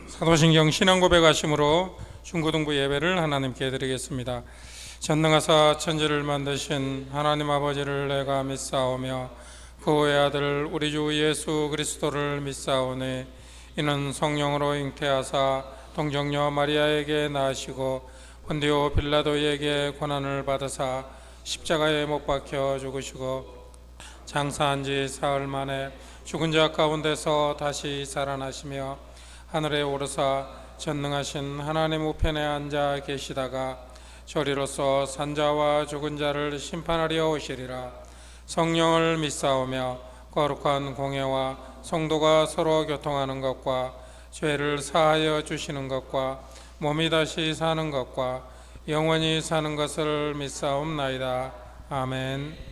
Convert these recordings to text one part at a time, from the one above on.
사도신경 신앙고백하심으로 중고등부 예배를 하나님께 드리겠습니다. 전능하사 천지를 만드신 하나님 아버지를 내가 믿사오며 그 외 아들 우리 주 예수 그리스도를 믿사오니 이는 성령으로 잉태하사 동정녀 마리아에게 낳으시고 본디오 빌라도에게 고난을 받으사 십자가에 못 박혀 죽으시고 장사한 지 사흘 만에 죽은 자 가운데서 다시 살아나시며 하늘에 오르사 전능하신 하나님 우편에 앉아 계시다가 저리로서 산자와 죽은 자를 심판하려 오시리라. 성령을 믿사오며 거룩한 공예와 성도가 서로 교통하는 것과 죄를 사하여 주시는 것과 몸이 다시 사는 것과 영원히 사는 것을 믿사옵나이다. 아멘.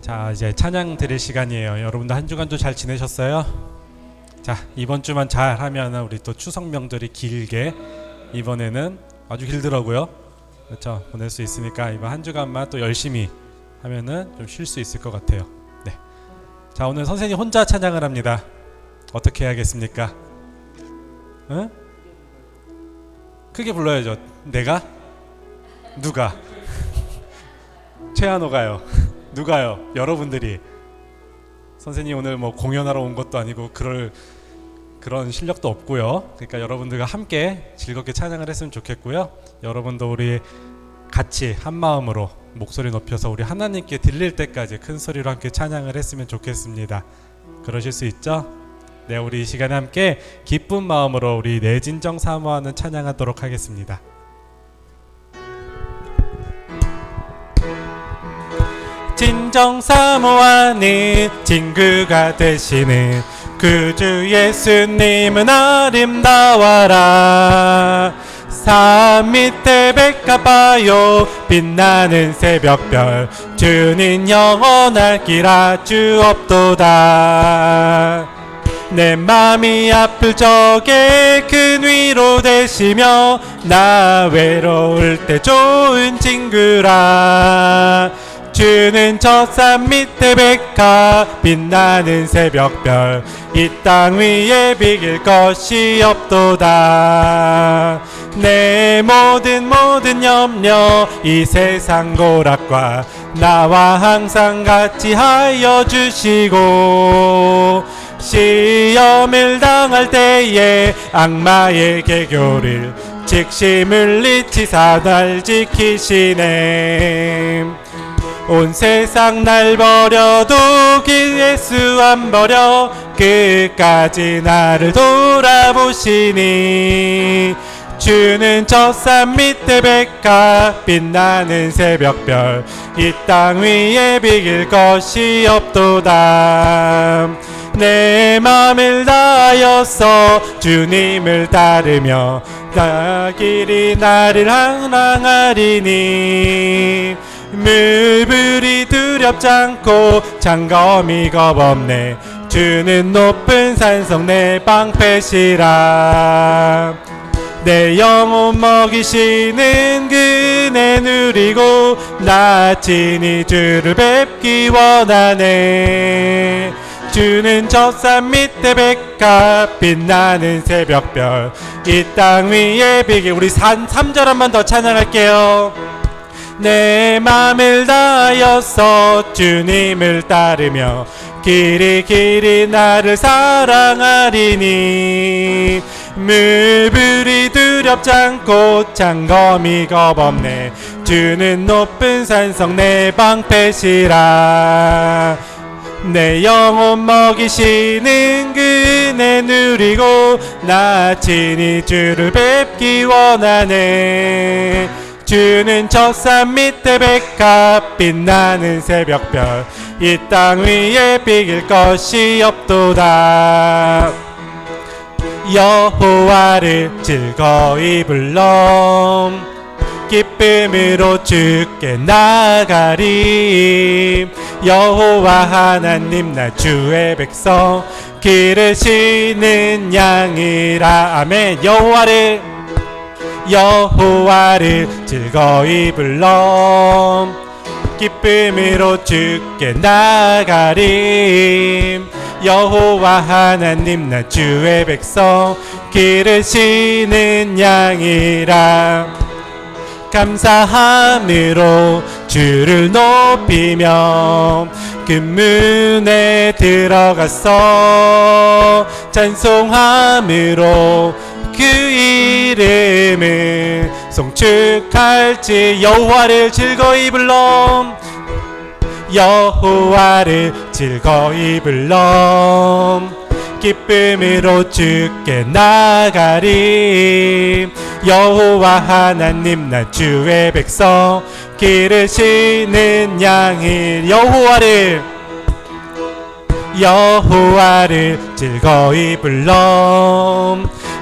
자, 이제 찬양 드릴 시간이에요. 여러분들 한 주간도 잘 지내셨어요? 자, 이번 주만 잘 하면 우리 또 추석 명절이 길게, 이번에는 아주 길더라고요. 그렇죠? 보낼 수 있으니까 이번 한 주간만 또 열심히 하면은 좀 쉴 수 있을 것 같아요. 네. 자, 오늘 선생님 혼자 찬양을 합니다. 어떻게 해야겠습니까? 응? 크게 불러야죠. 내가? 누가? 최한호가요. 누가요? 여러분들이. 선생님 오늘 뭐 공연하러 온 것도 아니고 그런 실력도 없고요. 그러니까 여러분들과 함께 즐겁게 찬양을 했으면 좋겠고요. 여러분도 우리 같이 한 마음으로 목소리 높여서 우리 하나님께 들릴 때까지 큰 소리로 함께 찬양을 했으면 좋겠습니다. 그러실 수 있죠? 네, 우리 이 시간에 함께 기쁜 마음으로 우리 내 진정 사모하는 찬양하도록 하겠습니다. 진정 사모하는 친구가 되시는 구주 예수님은 아름다워라. 산 밑에 백합하여 빛나는 새벽별 주는 영원할 길 아주 없도다. 내 맘이 아플 적에 큰 위로 되시며 나 외로울 때 좋은 친구라. 주는 저 산 밑에 백합 빛나는 새벽별 이 땅 위에 비길 것이 없도다. 내 모든 염려 이 세상 고락과 나와 항상 같이 하여 주시고 시험을 당할 때에 악마의 개교를 즉시 물리치사 날 지키시네. 온 세상 날 버려도 그 예수 안 버려 끝까지 나를 돌아보시니. 주는 저 산 밑에 백합 빛나는 새벽별 이 땅 위에 비길 것이 없도다. 내 맘을 다하여서 주님을 따르며 나 길이 나를 항항하리니. 물불이 두렵지 않고 장검이 겁없네. 주는 높은 산성 내 방패시라. 내 영혼 먹이시는 그 은혜 누리고 나 친히 주를 뵙기 원하네. 주는 저 산 밑에 백합 빛나는 새벽별 이 땅 위에 비길. 우리 3절 한 번 더 찬양할게요. 내 맘을 다하여서 주님을 따르며 길이 나를 사랑하리니. 물불이 두렵지 않고 장검이 겁없네. 주는 높은 산성 내 방패시라. 내 영혼 먹이시는 그 은혜 누리고 나 친히 주를 뵙기 원하네. 주는 저 산 밑에 백합 빛나는 새벽별 이 땅 위에 비길 것이 없도다. 여호와를 즐거이 불러 기쁨으로 주께 나가리. 여호와 하나님 나 주의 백성 기르시는 양이라. 아멘. 여호와를 즐거이 불러 기쁨으로 주께 나가림. 여호와 하나님 나 주의 백성 기르시는 양이라. 감사함으로 주를 높이며 그 문에 들어갔어. 찬송함으로 그 이름을 송축할지. 여호와를 즐거이 불러 여호와를 즐거이 불러. 기쁨으로 주께 나가리. 여호와 하나님 나 주의 백성 기르시는 양일. 여호와를 즐거이 불러.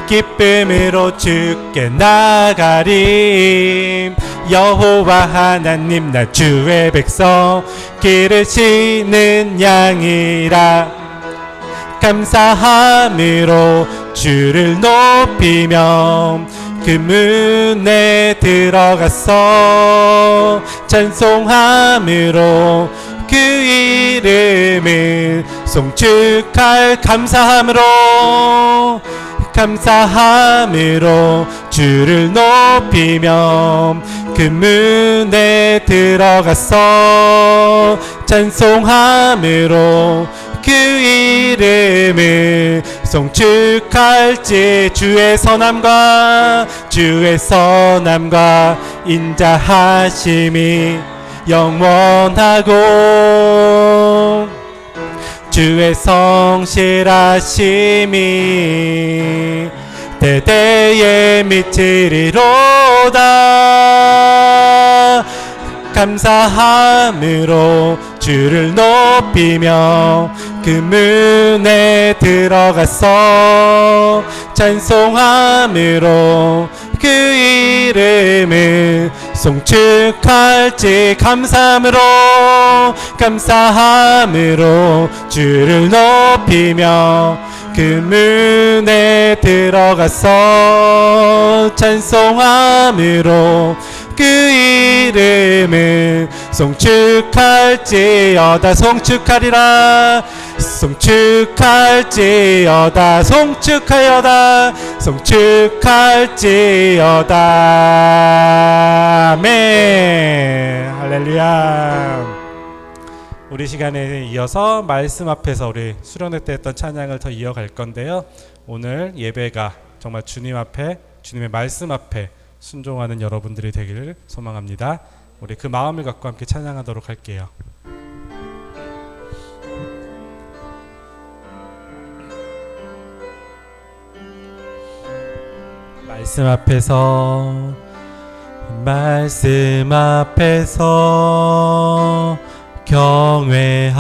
기쁨으로 주께 나가리. 여호와 하나님 나 주의 백성 기르시는 양이라. 감사함으로 주를 높이며 그 문에 들어갔어. 찬송함으로 그 이름을 송축할. 감사함으로 주를 높이며 그 문에 들어갔어. 찬송함으로 그 이름을 송축할지. 주의 선함과 인자하심이 영원하고 주의 성실하심이 대대에 미치리로다. 감사함으로 주를 높이며 그 문에 들어갔어. 찬송함으로 그 이름을 송축할지. 감사함으로 주를 높이며 그 문에 들어갔어. 찬송함으로 그 이름을 송축할지어다. 송축할지어다. 아멘. 할렐루야. 우리 시간에 이어서 말씀 앞에서 우리 수련회 때 했던 찬양을 더 이어갈 건데요. 오늘 예배가 정말 주님 앞에, 주님의 말씀 앞에 순종하는 여러분들이 되기를 소망합니다. 우리 그 마음을 갖고 함께 찬양하도록 할게요. 말씀 앞에서 경외함으로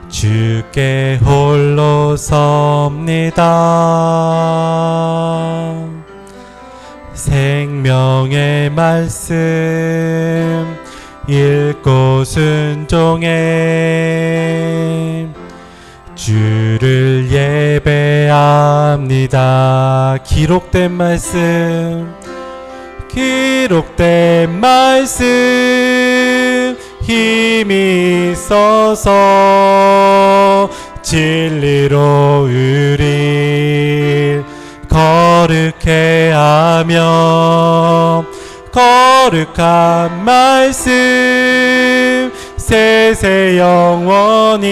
주께 홀로 섭니다. 생명의 말씀 읽고 순종해 주를 예배합니다. 기록된 말씀 힘이 있어서 진리로 우릴 거룩해 하며 거룩한 말씀 세세 영원히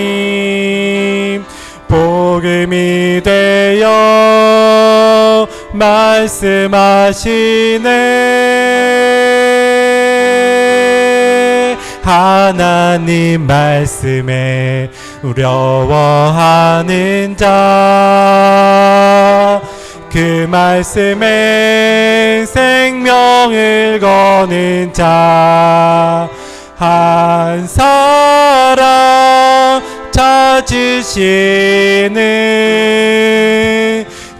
복음이 되어 말씀하시네. 하나님 말씀에 두려워하는 자, 그 말씀에 생명을 거는 자 한 사람 찾으시는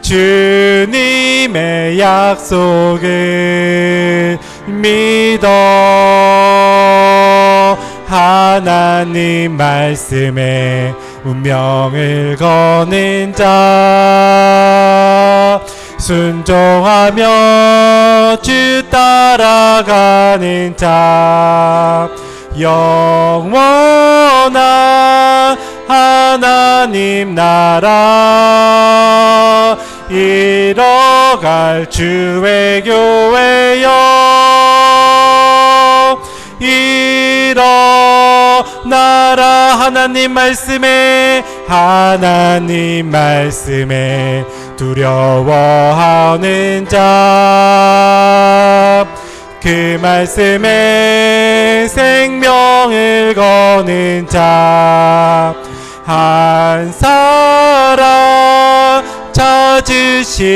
주님의 약속을 믿어 하나님 말씀에 운명을 거는 자 순종하며 주 따라가는 자 영원한 하나님 나라 이뤄갈 주의 교회여 일어나라 하나님 말씀에 두려워하는 자 그 말씀에 생명을 거는 자 한 사람 찾으시는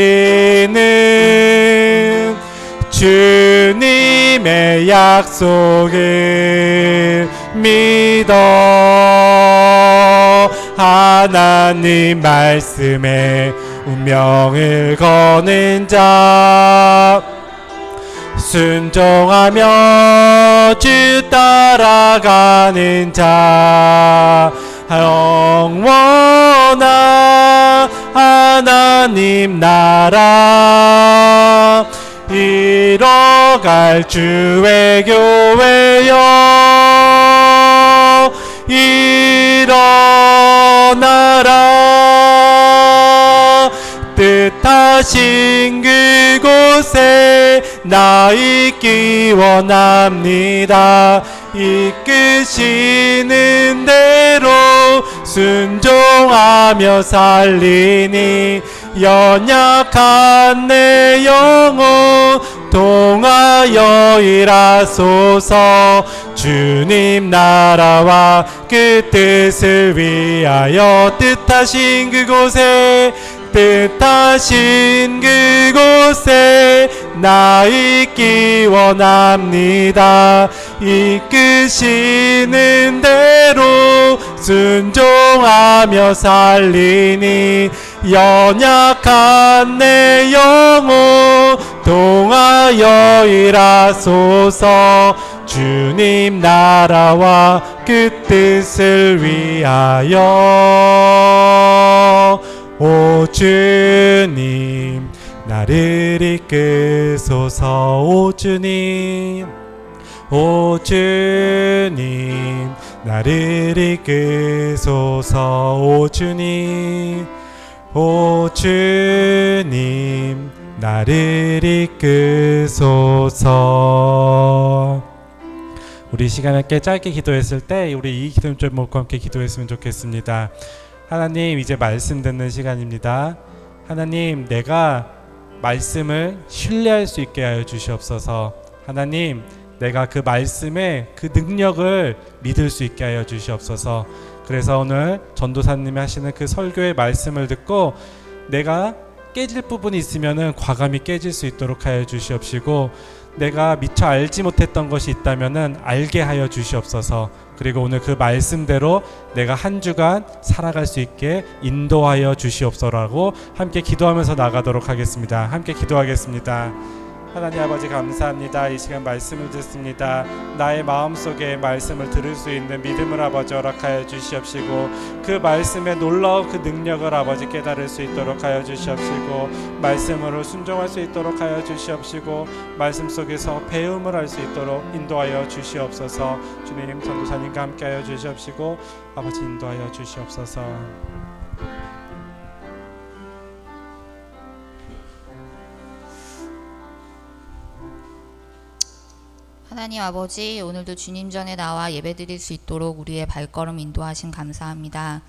주님의 약속을 믿어 하나님 말씀에 운명을 거는 자 순종하며 주 따라가는 자 영원한 하나님 나라 이뤄갈 주의 교회여 일어나라 뜻하신 그곳에 나 있기 원합니다 이끄시는 대로 순종하며 살리니 연약한 내 영혼 동하여 일하소서 주님 나라와 그 뜻을 위하여 뜻하신 그곳에 나 있기 원합니다 이끄시는 대로 순종하며 살리니 연약한 내 영혼 동하여 일하소서 주님 나라와 그 뜻을 위하여 오 주님 나를 이끄소서 오 주님 나를 이끄소서 오 주님 나를 이끄소서 우리 시간 함께 짧게 기도했을 때 우리 이 기도 제목과 함께 기도했으면 좋겠습니다. 하나님 이제 말씀 듣는 시간입니다. 하나님 내가 말씀을 신뢰할 수 있게 하여 주시옵소서. 하나님 내가 그 말씀의 그 능력을 믿을 수 있게 하여 주시옵소서. 그래서 오늘 전도사님이 하시는 그 설교의 말씀을 듣고 내가 깨질 부분이 있으면은 과감히 깨질 수 있도록 하여 주시옵시고 내가 미처 알지 못했던 것이 있다면은 알게 하여 주시옵소서. 그리고 오늘 그 말씀대로 내가 한 주간 살아갈 수 있게 인도하여 주시옵소서라고 함께 기도하면서 나가도록 하겠습니다. 함께 기도하겠습니다. 하나님 아버지 감사합니다. 이 시간 말씀을 듣습니다. 나의 마음속에 말씀을 들을 수 있는 믿음을 아버지 허락하여 주시옵시고 그 말씀의 놀라운 그 능력을 아버지 깨달을 수 있도록 하여 주시옵시고 말씀으로 순종할 수 있도록 하여 주시옵시고 말씀 속에서 배움을 할 수 있도록 인도하여 주시옵소서. 주님 전도사님과 함께 하여 주시옵시고 아버지 인도하여 주시옵소서. 하나님 아버지, 오늘도 주님 전에 나와 예배드릴 수 있도록 우리의 발걸음 인도하신 감사합니다.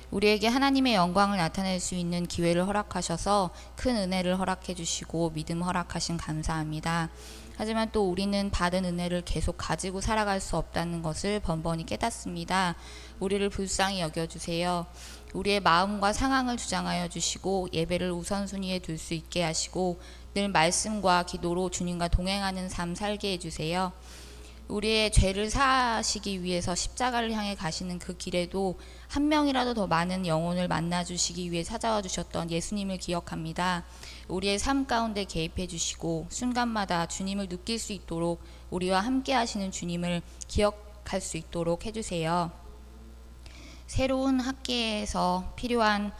우리에게 하나님의 영광을 나타낼 수 있는 기회를 허락하셔서 큰 은혜를 허락해 주시고 믿음 허락하신 감사합니다. 하지만 또 우리는 받은 은혜를 계속 가지고 살아갈 수 없다는 것을 번번이 깨닫습니다. 우리를 불쌍히 여겨주세요. 우리의 마음과 상황을 주장하여 주시고 예배를 우선순위에 둘 수 있게 하시고 늘 말씀과 기도로 주님과 동행하는 삶 살게 해주세요. 우리의 죄를 사하시기 위해서 십자가를 향해 가시는 그 길에도 한 명이라도 더 많은 영혼을 만나주시기 위해 찾아와 주셨던 예수님을 기억합니다. 우리의 삶 가운데 개입해 주시고 순간마다 주님을 느낄 수 있도록 우리와 함께 하시는 주님을 기억할 수 있도록 해주세요. 새로운 학계에서 필요한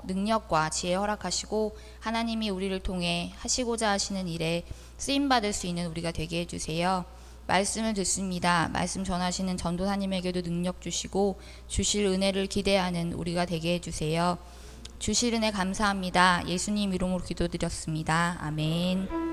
능력과 지혜 허락하시고 하나님이 우리를 통해 하시고자 하시는 일에 쓰임받을 수 있는 우리가 되게 해주세요. 말씀을 듣습니다. 말씀 전하시는 전도사님에게도 능력 주시고 주실 은혜를 기대하는 우리가 되게 해주세요. 주실 은혜 감사합니다. 예수님 이름으로 기도드렸습니다. 아멘.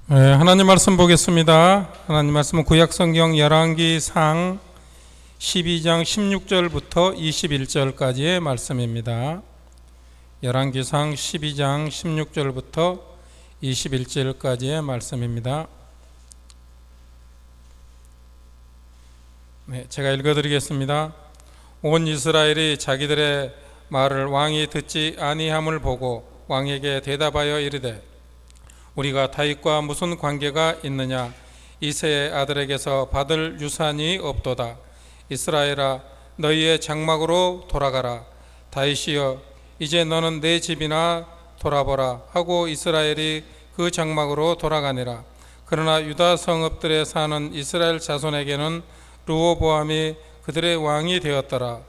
네, 하나님 말씀 보겠습니다. 하나님 말씀은 구약성경 열왕기상 12장 16절부터 21절까지의 말씀입니다. 열왕기상 12장 16절부터 21절까지의 말씀입니다. 네, 제가 읽어드리겠습니다. 온 이스라엘이 자기들의 말을 왕이 듣지 아니함을 보고 왕에게 대답하여 이르되 우리가 다윗과 무슨 관계가 있느냐? 이새의 아들에게서 받을 유산이 없도다. 이스라엘아, 너희의 장막으로 돌아가라. 다윗이여, 이제 너는 내 집이나 돌아보라 하고 이스라엘이 그 장막으로 돌아가니라. 그러나 유다 성읍들에 사는 이스라엘 자손에게는 르호보암이 그들의 왕이 되었더라.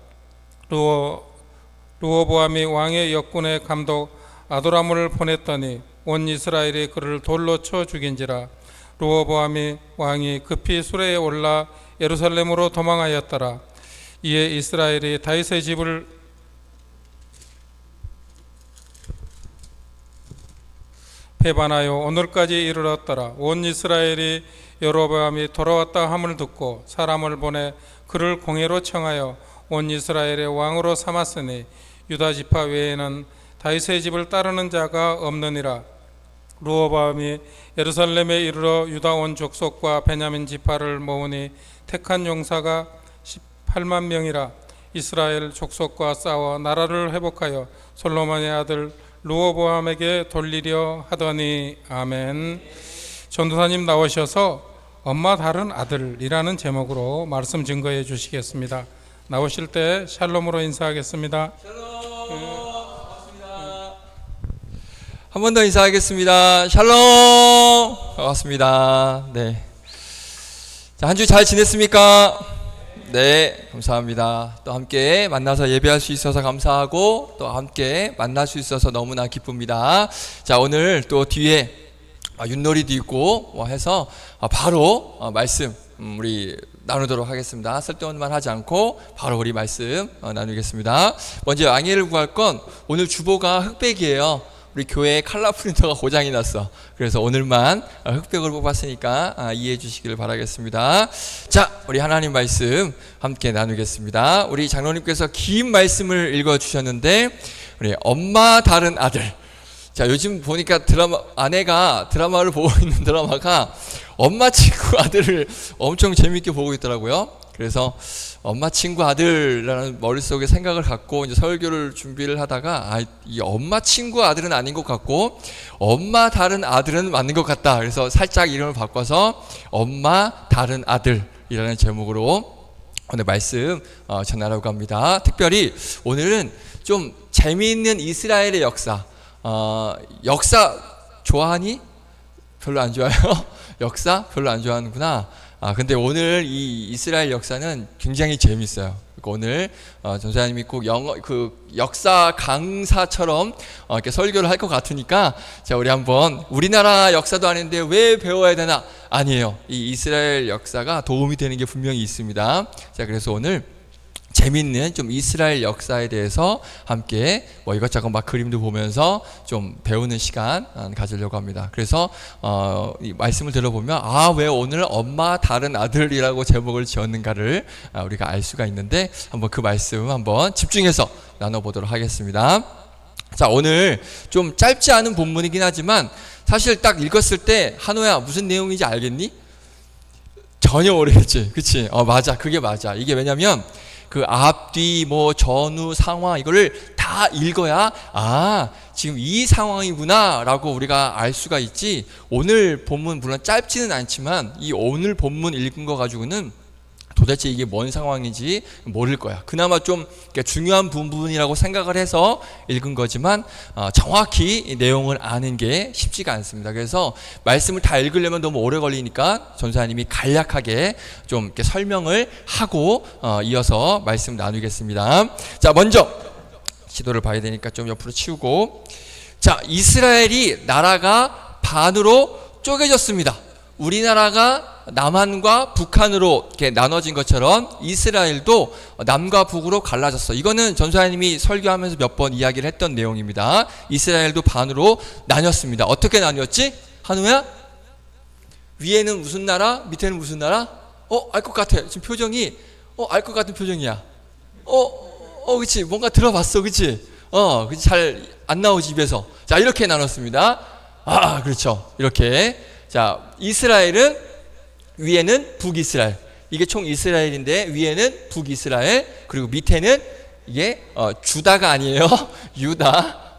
르호보암이 왕의 역군의 감독 아도람을 보냈더니 온 이스라엘이 그를 돌로 쳐 죽인지라. 르호보암이 왕이 급히 수레에 올라 예루살렘으로 도망하였더라. 이에 이스라엘이 다윗의 집을 배반하여 오늘까지 이르렀더라. 온 이스라엘이 여로보암이 돌아왔다 함을 듣고 사람을 보내 그를 공회로 청하여 온 이스라엘의 왕으로 삼았으니 유다 지파 외에는 다윗의 집을 따르는 자가 없느니라. 르호보암이 예루살렘에 이르러 유다 온 족속과 베냐민 지파를 모으니 택한 용사가 18만 명이라. 이스라엘 족속과 싸워 나라를 회복하여 솔로몬의 아들 르호보암에게 돌리려 하더니. 아멘. 전도사님 나오셔서 엄마 다른 아들이라는 제목으로 말씀 증거해 주시겠습니다. 나오실 때 샬롬으로 인사하겠습니다. 한 번 더 인사하겠습니다. 샬롬. 반갑습니다. 네. 자, 한 주 잘 지냈습니까? 네, 감사합니다. 또 함께 만나서 예배할 수 있어서 감사하고 또 함께 만날 수 있어서 너무나 기쁩니다. 자, 오늘 또 뒤에 윷놀이도 있고 해서 바로 말씀 우리 나누도록 하겠습니다. 쓸데없는 말 하지 않고 바로 우리 말씀 나누겠습니다. 먼저 양해를 구할 건 오늘 주보가 흑백이에요. 우리 교회에 칼라 프린터가 고장이 났어. 그래서 오늘만 흑백을 뽑았으니까 이해해 주시기를 바라겠습니다. 자, 우리 하나님 말씀 함께 나누겠습니다. 우리 장로님께서 긴 말씀을 읽어 주셨는데 우리 엄마 다른 아들. 자, 요즘 보니까 아내가 드라마를 보고 있는 드라마가 엄마 친구 아들을 엄청 재밌게 보고 있더라고요. 그래서 엄마 친구 아들이라는 머릿속에 생각을 갖고 이제 설교를 준비를 하다가 이 엄마 친구 아들은 아닌 것 같고 엄마 다른 아들은 맞는 것 같다. 그래서 살짝 이름을 바꿔서 엄마 다른 아들이라는 제목으로 오늘 말씀 전하려고 합니다. 특별히 오늘은 좀 재미있는 이스라엘의 역사. 역사 좋아하니? 별로 안 좋아요? 역사 별로 안 좋아하는구나. 근데 오늘 이 이스라엘 역사는 굉장히 재밌어요. 오늘 전사님이 꼭 역사 강사처럼 이렇게 설교를 할 것 같으니까 자, 우리 한번 우리나라 역사도 아닌데 왜 배워야 되나? 아니에요. 이 이스라엘 역사가 도움이 되는 게 분명히 있습니다. 자, 그래서 오늘 재밌는 좀 이스라엘 역사에 대해서 함께 이것저것 막 그림도 보면서 좀 배우는 시간 가지려고 합니다. 그래서 이 말씀을 들어보면 왜 오늘 엄마 다른 아들이라고 제목을 지었는가를 우리가 알 수가 있는데 한번 그 말씀 한번 집중해서 나눠보도록 하겠습니다. 자, 오늘 좀 짧지 않은 본문이긴 하지만 사실 딱 읽었을 때 한호야 무슨 내용인지 알겠니? 전혀 모르겠지. 그치? 맞아. 그게 맞아. 이게 왜냐면 그 앞뒤 전후 상황 이거를 다 읽어야 지금 이 상황이구나 라고 우리가 알 수가 있지. 오늘 본문 물론 짧지는 않지만 이 오늘 본문 읽은 거 가지고는 도대체 이게 뭔 상황인지 모를 거야. 그나마 좀 중요한 부분이라고 생각을 해서 읽은 거지만 정확히 이 내용을 아는 게 쉽지가 않습니다. 그래서 말씀을 다 읽으려면 너무 오래 걸리니까 전사님이 간략하게 좀 이렇게 설명을 하고 이어서 말씀 나누겠습니다. 자, 먼저 지도를 봐야 되니까 좀 옆으로 치우고, 자, 이스라엘이 나라가 반으로 쪼개졌습니다. 우리나라가 남한과 북한으로 이렇게 나눠진 것처럼 이스라엘도 남과 북으로 갈라졌어. 이거는 전사님이 설교하면서 몇 번 이야기를 했던 내용입니다. 이스라엘도 반으로 나뉘었습니다. 어떻게 나뉘었지? 한우야? 위에는 무슨 나라? 밑에는 무슨 나라? 알 것 같아. 지금 표정이 알 것 같은 표정이야. 그치. 뭔가 들어봤어. 그치? 그치. 잘 안 나오지, 입에서. 자, 이렇게 나눴습니다. 그렇죠. 이렇게. 자, 이스라엘은 위에는 북이스라엘. 이게 총 이스라엘인데 위에는 북이스라엘, 그리고 밑에는 이게 주다가 아니에요. 유다.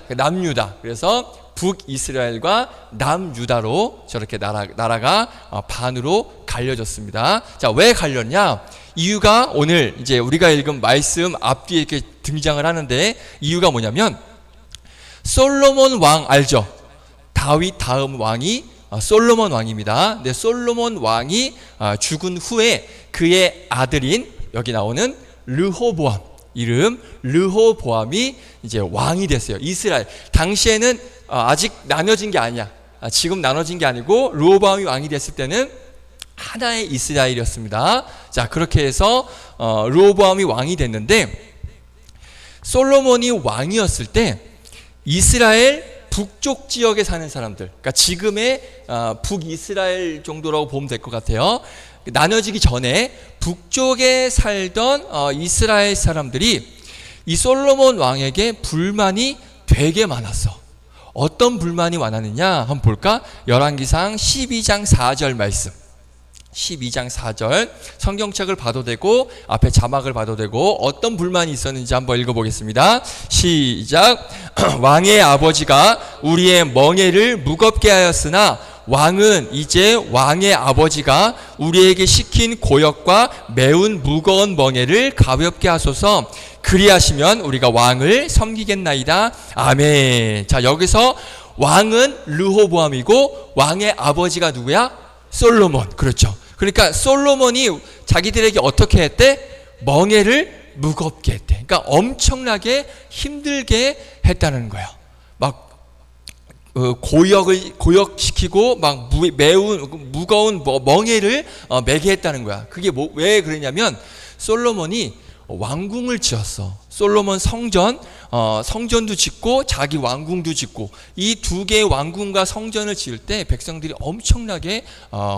남유다. 그래서 북이스라엘과 남유다로 저렇게 나라가 반으로 갈려졌습니다. 자, 왜 갈렸냐? 이유가 오늘 이제 우리가 읽은 말씀 앞뒤에 이렇게 등장을 하는데, 이유가 뭐냐면 솔로몬 왕 알죠? 다윗 다음 왕이 솔로몬 왕입니다. 근데 솔로몬 왕이 죽은 후에 그의 아들인 여기 나오는 르호보암, 이름 르호보암이 이제 왕이 됐어요. 이스라엘 당시에는 아직 나눠진 게 아니야. 지금 나눠진 게 아니고 르호보암이 왕이 됐을 때는 하나의 이스라엘이었습니다. 자, 그렇게 해서 르호보암이 왕이 됐는데, 솔로몬이 왕이었을 때 이스라엘 북쪽 지역에 사는 사람들, 그러니까 지금의 북이스라엘 정도라고 보면 될 것 같아요. 나눠지기 전에 북쪽에 살던 이스라엘 사람들이 이 솔로몬 왕에게 불만이 되게 많았어. 어떤 불만이 많았느냐 한번 볼까? 열왕기상 12장 4절 말씀. 12장 4절 성경책을 봐도 되고 앞에 자막을 봐도 되고, 어떤 불만이 있었는지 한번 읽어보겠습니다. 시작. 왕의 아버지가 우리의 멍에를 무겁게 하였으나 왕은 이제 왕의 아버지가 우리에게 시킨 고역과 매운 무거운 멍에를 가볍게 하소서. 그리하시면 우리가 왕을 섬기겠나이다. 아멘. 자, 여기서 왕은 르호보암이고 왕의 아버지가 누구야? 솔로몬. 그렇죠. 그러니까 솔로몬이 자기들에게 어떻게 했대? 멍에를 무겁게 했대. 그러니까 엄청나게 힘들게 했다는 거야. 막 고역시키고 막 매운 무거운 멍에를 매게 했다는 거야. 그게 왜 그러냐면 솔로몬이 왕궁을 지었어. 솔로몬 성전도 짓고 자기 왕궁도 짓고, 이 두 개의 왕궁과 성전을 지을 때 백성들이 엄청나게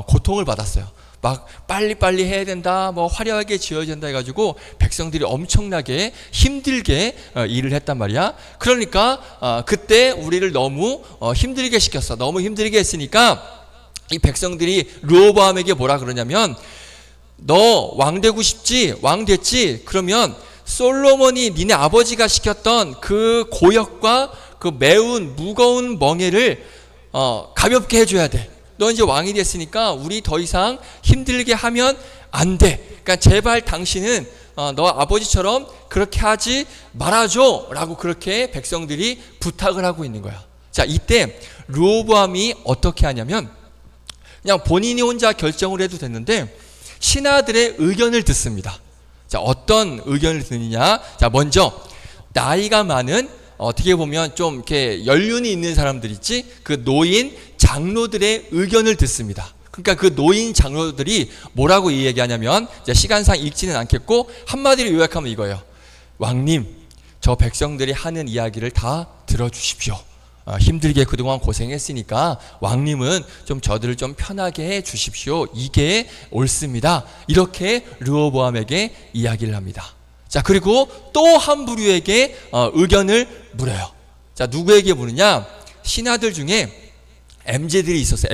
고통을 받았어요. 막 빨리빨리 해야 된다, 뭐 화려하게 지어야 된다 해가지고 백성들이 엄청나게 힘들게 일을 했단 말이야. 그러니까 그때 우리를 너무 힘들게 시켰어. 너무 힘들게 했으니까 이 백성들이 르호보암에게 뭐라 그러냐면, 너 왕 되고 싶지? 왕 됐지? 그러면 솔로몬이 니네 아버지가 시켰던 그 고역과 그 매운 무거운 멍에를 가볍게 해줘야 돼. 너 이제 왕이 됐으니까 우리 더 이상 힘들게 하면 안 돼. 그러니까 제발 당신은 너 아버지처럼 그렇게 하지 말아줘 라고 그렇게 백성들이 부탁을 하고 있는 거야. 자, 이때 르호보암이 어떻게 하냐면 그냥 본인이 혼자 결정을 해도 됐는데 신하들의 의견을 듣습니다. 자, 어떤 의견을 듣느냐? 자, 먼저 나이가 많은, 어떻게 보면 좀 이렇게 연륜이 있는 사람들 있지? 그 노인 장로들의 의견을 듣습니다. 그러니까 그 노인 장로들이 뭐라고 이야기하냐면, 이제 시간상 읽지는 않겠고 한마디로 요약하면 이거예요. 왕님, 저 백성들이 하는 이야기를 다 들어주십시오. 힘들게 그동안 고생했으니까 왕님은 좀 저들을 좀 편하게 해 주십시오. 이게 옳습니다. 이렇게 르호보암에게 이야기를 합니다. 자, 그리고 또 한 부류에게 의견을 물어요. 자, 누구에게 물으냐? 신하들 중에 MZ들이 있었어요.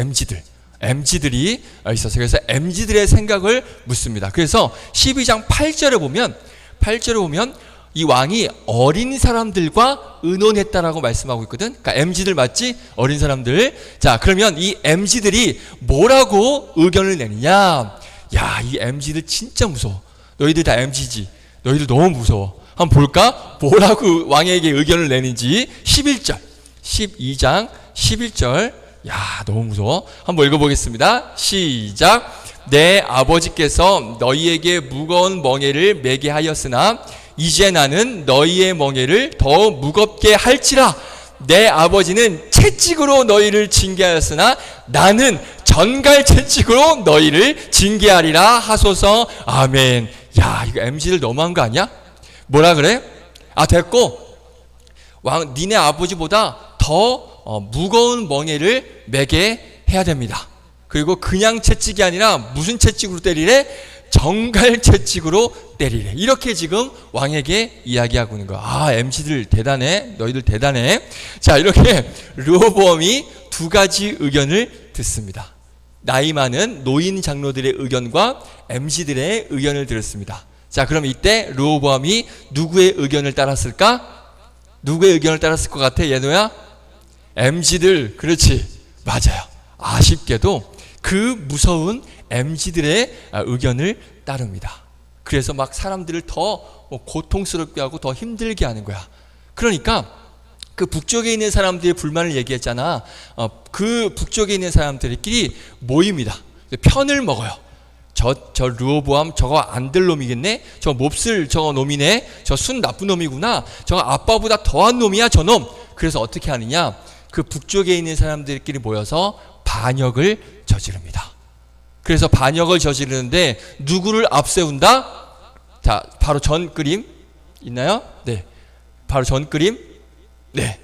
MZ들이 있었어요. 그래서 MZ들의 생각을 묻습니다. 그래서 12장 8절에 보면 이 왕이 어린 사람들과 의논했다라고 말씀하고 있거든. 그러니까 MZ들 맞지? 어린 사람들. 자, 그러면 이 MZ들이 뭐라고 의견을 내느냐? 야, 이 MZ들 진짜 무서워. 너희들 다 MZ지. 너희들 너무 무서워. 한번 볼까? 뭐라고 왕에게 의견을 내는지. 11절, 12장 11절. 야, 너무 무서워. 한번 읽어보겠습니다. 시작. 내 아버지께서 너희에게 무거운 멍에를 매게 하였으나 이제 나는 너희의 멍에를 더 무겁게 할지라. 내 아버지는 채찍으로 너희를 징계하였으나 나는 전갈 채찍으로 너희를 징계하리라 하소서. 아멘. 야, 이거 MZ들 너무한 거 아니야? 뭐라 그래? 아, 됐고 니네 아버지보다 더 무거운 멍에를 매게 해야 됩니다. 그리고 그냥 채찍이 아니라 무슨 채찍으로 때리래? 정갈 채찍으로 때리래. 이렇게 지금 왕에게 이야기하고 있는 거야. 아, MZ들 대단해. 너희들 대단해. 자, 이렇게 르호보암이 두 가지 의견을 듣습니다. 나이 많은 노인 장로들의 의견과 MZ들의 의견을 들었습니다. 자, 그럼 이때 르호보암이 누구의 의견을 따랐을까? 누구의 의견을 따랐을 것 같아, 예노야? MZ들. 그렇지, 맞아요. 아쉽게도 그 무서운 MZ들의 의견을 따릅니다. 그래서 막 사람들을 더 고통스럽게 하고 더 힘들게 하는 거야. 그러니까 그 북쪽에 있는 사람들의 불만을 얘기했잖아. 그 북쪽에 있는 사람들끼리 모입니다. 편을 먹어요. 저 르호보암 저거 안 될 놈이겠네. 저 몹쓸 저거 놈이네. 저 순 나쁜 놈이구나. 저거 아빠보다 더한 놈이야 저 놈. 그래서 어떻게 하느냐, 그 북쪽에 있는 사람들끼리 모여서 반역을 저지릅니다. 그래서 반역을 저지르는데 누구를 앞세운다? 자, 바로 전 그림 있나요? 네, 바로 전 그림. 네,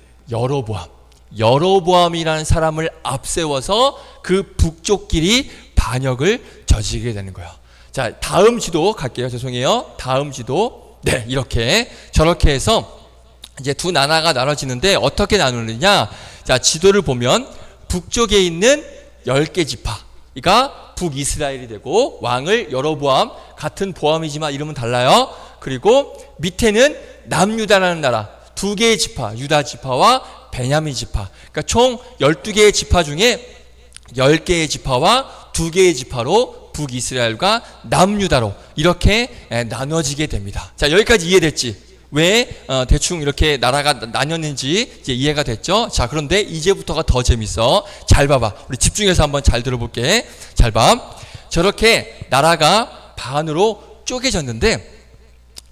여로보암이라는 사람을 앞세워서 그 북쪽끼리 반역을 저지르게 되는 거예요. 자, 다음 지도 갈게요. 죄송해요. 다음 지도. 네, 이렇게 저렇게 해서 이제 두 나라가 나눠지는데 어떻게 나누느냐? 자, 지도를 보면 북쪽에 있는 10개 지파가 북이스라엘이 되고 왕을 여로보암, 같은 보암이지만 이름은 달라요. 그리고 밑에는 남유다라는 나라, 2개의 지파, 유다 지파와 베냐민 지파. 그러니까 총 12개의 지파 중에 10개의 지파와 2개의 지파로 북이스라엘과 남유다로 이렇게 나눠지게 됩니다. 자, 여기까지 이해됐지? 왜 대충 이렇게 나라가 나뉘었는지 이제 이해가 됐죠? 자, 그런데 이제부터가 더 재밌어. 잘 봐봐. 우리 집중해서 한번 잘 들어볼게. 잘 봐. 저렇게 나라가 반으로 쪼개졌는데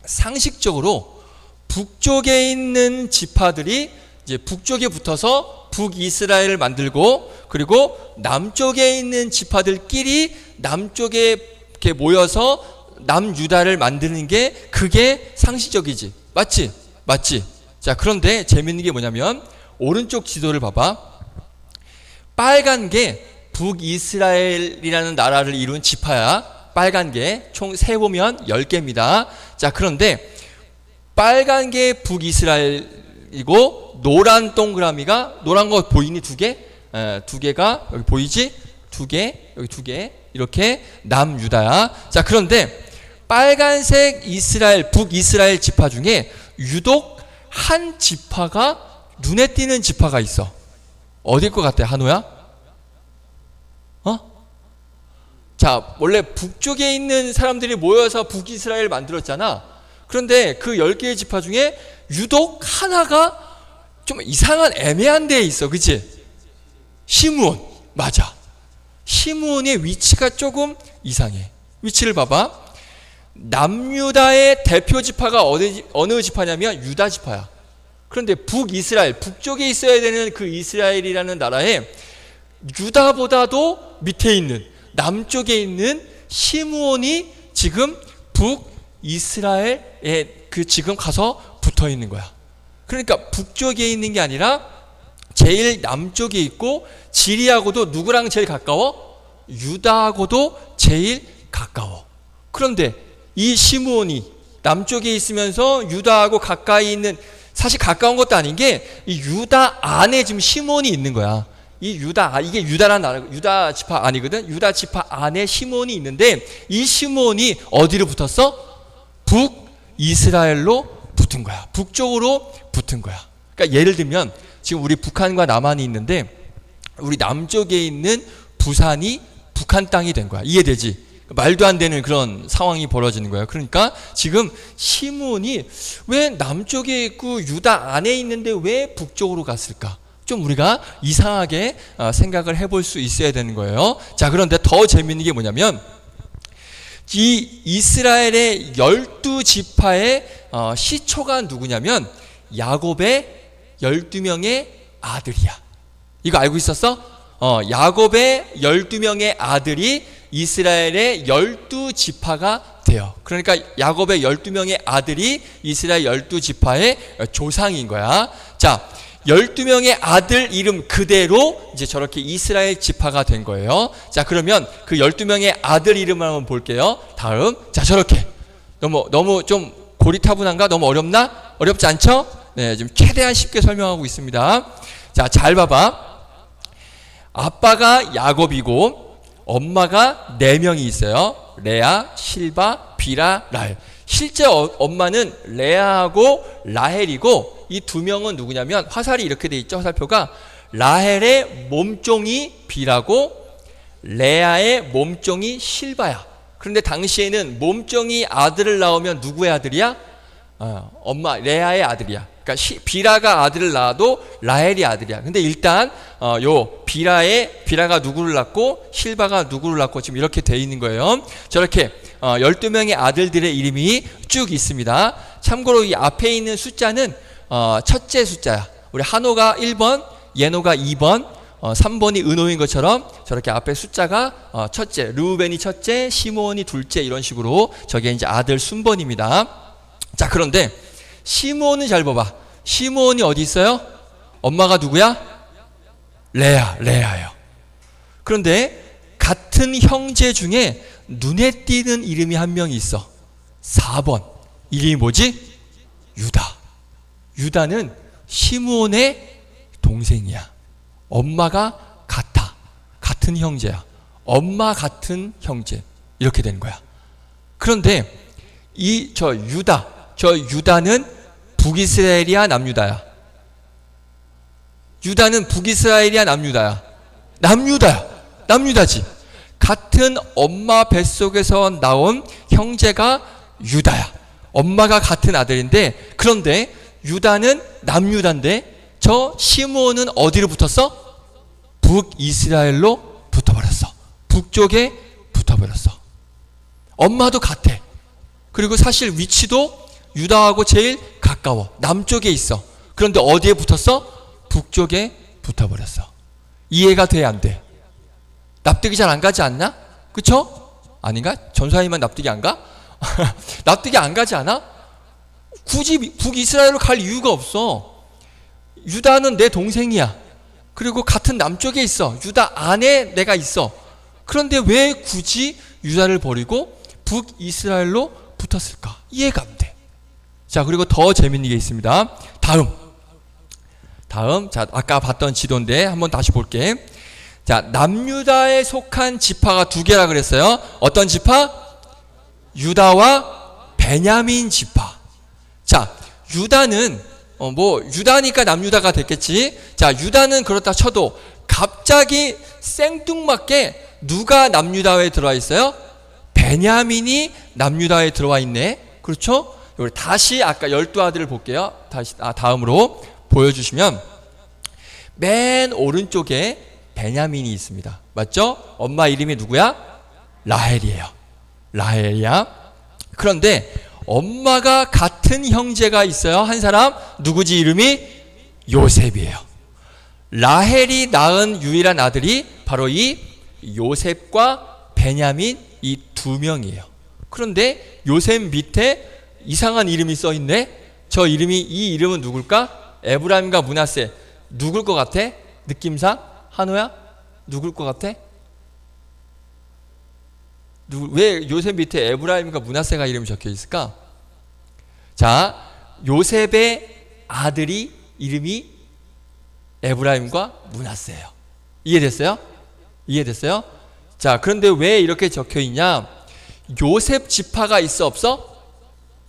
상식적으로 북쪽에 있는 지파들이 이제 북쪽에 붙어서 북이스라엘을 만들고, 그리고 남쪽에 있는 지파들끼리 남쪽에 이렇게 모여서 남유다를 만드는 게 그게 상식적이지. 맞지? 맞지? 자, 그런데 재밌는 게 뭐냐면 오른쪽 지도를 봐봐. 빨간 게 북이스라엘이라는 나라를 이룬 지파야. 빨간 게 총 세보면 10개입니다. 자, 그런데 빨간 게 북이스라엘이고 노란 동그라미가, 노란 거 보이니? 2개? 2개가 여기 보이지? 2개, 여기 2개, 이렇게 남유다야. 자, 그런데 빨간색 이스라엘, 북이스라엘 지파 중에 유독 한 지파가 눈에 띄는 지파가 있어. 어딜 것 같아, 한우야? 자, 원래 북쪽에 있는 사람들이 모여서 북이스라엘 만들었잖아. 그런데 그 10개의 지파 중에 유독 하나가 좀 이상한 애매한 데에 있어. 그치? 시므온. 맞아. 시므온의 위치가 조금 이상해. 위치를 봐봐. 남유다의 대표 지파가 어느 지파냐면 유다 지파야. 그런데 북이스라엘, 북쪽에 있어야 되는 그 이스라엘이라는 나라에 유다보다도 밑에 있는 남쪽에 있는 시므온이 지금 북이스라엘에 그 지금 가서 붙어 있는 거야. 그러니까 북쪽에 있는 게 아니라 제일 남쪽에 있고, 지리하고도 누구랑 제일 가까워? 유다하고도 제일 가까워. 그런데 이 시므온이 남쪽에 있으면서 유다하고 가까이 있는, 사실 가까운 것도 아닌 게 이 유다 안에 지금 시므온이 있는 거야. 이 유다, 이게 유다라는 나라, 유다 지파 아니거든. 유다 지파 안에 시므온이 있는데 이 시므온이 어디로 붙었어? 북이스라엘로 붙은 거야. 북쪽으로 붙은 거야. 그러니까 예를 들면 지금 우리 북한과 남한이 있는데 우리 남쪽에 있는 부산이 북한 땅이 된 거야. 이해되지? 말도 안 되는 그런 상황이 벌어지는 거예요. 그러니까 지금 시므온이 왜 남쪽에 있고 유다 안에 있는데 왜 북쪽으로 갔을까? 좀 우리가 이상하게 생각을 해볼 수 있어야 되는 거예요. 자, 그런데 더 재미있는 게 뭐냐면 이 이스라엘의 12지파의 시초가 누구냐면 야곱의 12명의 아들이야. 이거 알고 있었어? 야곱의 12명의 아들이 이스라엘의 12지파가 돼요. 그러니까 야곱의 12명의 아들이 이스라엘 12지파의 조상인 거야. 자, 12명의 아들 이름 그대로 이제 저렇게 이스라엘 지파가 된 거예요. 자, 그러면 그 12명의 아들 이름을 한번 볼게요. 다음. 자, 저렇게. 너무 좀 고리타분한가? 너무 어렵나? 어렵지 않죠? 네, 지금 최대한 쉽게 설명하고 있습니다. 자, 잘 봐봐. 아빠가 야곱이고 엄마가 4명이 있어요. 레아, 실바, 비라, 라헬. 실제 엄마는 레아하고 라헬이고 이 2명은 누구냐면 화살이 이렇게 돼 있죠. 화살표가 라헬의 몸종이 비라고 레아의 몸종이 실바야. 그런데 당시에는 몸종이 아들을 낳으면 누구의 아들이야? 엄마 레아의 아들이야. 그러니까 비라가 아들을 낳아도 라헬이 아들이야. 근데 일단 요 비라가 누구를 낳고 실바가 누구를 낳고 지금 이렇게 돼 있는 거예요. 저렇게 12명의 아들들의 이름이 쭉 있습니다. 참고로 이 앞에 있는 숫자는 첫째 숫자야. 우리 한호가 1번, 예노가 2번, 3번이 은호인 것처럼 저렇게 앞에 숫자가 첫째, 르우벤이 첫째, 시므온이 둘째 이런 식으로 저게 이제 아들 순번입니다. 자, 그런데 시므온은 잘 봐봐. 시므온이 어디 있어요? 엄마가 누구야? 레아예요. 그런데 같은 형제 중에 눈에 띄는 이름이 한 명이 있어. 4번. 이름이 뭐지? 유다. 유다는 시므온의 동생이야. 엄마가 같아. 같은 형제야. 엄마 같은 형제. 이렇게 되는 거야. 그런데 저 유다는 북이스라엘이야, 남유다야? 유다는 북이스라엘이야, 남유다야? 남유다지. 같은 엄마 뱃속에서 나온 형제가 유다야. 엄마가 같은 아들인데, 그런데 유다는 남유다인데 저 시므온은 어디로 붙었어? 북이스라엘로 붙어버렸어. 북쪽에 붙어버렸어. 엄마도 같아. 그리고 사실 위치도 유다하고 제일 가까워. 남쪽에 있어. 그런데 어디에 붙었어? 북쪽에 붙어버렸어. 이해가 돼, 안 돼? 납득이 잘 안 가지 않나? 그쵸? 아닌가? 전사님만 납득이 안 가? 납득이 안 가지 않아? 굳이 북이스라엘로 갈 이유가 없어. 유다는 내 동생이야. 그리고 같은 남쪽에 있어. 유다 안에 내가 있어. 그런데 왜 굳이 유다를 버리고 북이스라엘로 붙었을까? 이해가 안 돼. 자, 그리고 더 재밌는 게 있습니다. 다음. 자, 아까 봤던 지도인데 한번 다시 볼게. 자, 남유다에 속한 지파가 2개라 그랬어요. 어떤 지파? 유다와 베냐민 지파. 자, 유다는 유다니까 남유다가 됐겠지. 자, 유다는 그렇다 쳐도 갑자기 생뚱맞게 누가 남유다에 들어와 있어요? 베냐민이 남유다에 들어와 있네. 그렇죠? 우리 다시 아까 12아들을 볼게요. 다음으로 보여주시면 맨 오른쪽에 베냐민이 있습니다. 맞죠? 엄마 이름이 누구야? 라헬이야. 그런데 엄마가 같은 형제가 있어요. 한 사람. 누구지? 이름이 요셉이에요. 라헬이 낳은 유일한 아들이 바로 이 요셉과 베냐민 이 2명이에요. 그런데 요셉 밑에 이상한 이름이 써 있네. 이 이름은 누굴까? 에브라임과 므낫세. 누굴 것 같아? 느낌상? 한우야? 누굴 것 같아? 왜 요셉 밑에 에브라임과 므낫세가 이름이 적혀 있을까? 자, 요셉의 아들이 이름이 에브라임과 므낫세예요. 이해됐어요? 자, 그런데 왜 이렇게 적혀 있냐? 요셉 지파가 있어, 없어?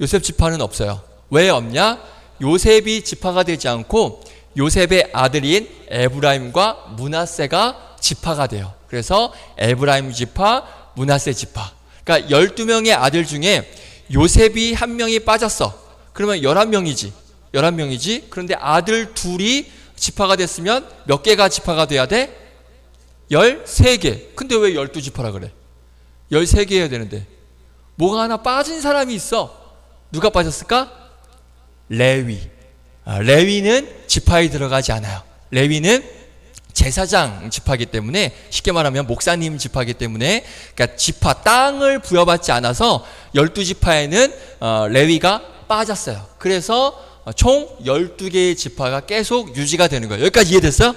요셉 지파는 없어요. 왜 없냐? 요셉이 지파가 되지 않고 요셉의 아들인 에브라임과 므낫세가 지파가 돼요. 그래서 에브라임 지파, 므낫세 지파. 그러니까 12명의 아들 중에 요셉이 한 명이 빠졌어. 그러면 11명이지. 11명이지. 그런데 아들 둘이 지파가 됐으면 몇 개가 지파가 돼야 돼? 13개. 근데 왜 12지파라 그래? 13개 해야 되는데. 뭐가 하나 빠진 사람이 있어. 누가 빠졌을까? 레위. 레위는 지파에 들어가지 않아요. 레위는 제사장 지파이기 때문에, 쉽게 말하면 목사님 지파이기 때문에, 그러니까 지파 땅을 부여받지 않아서 12지파에는 레위가 빠졌어요. 그래서 총 12개의 지파가 계속 유지가 되는 거예요. 여기까지 이해됐어요?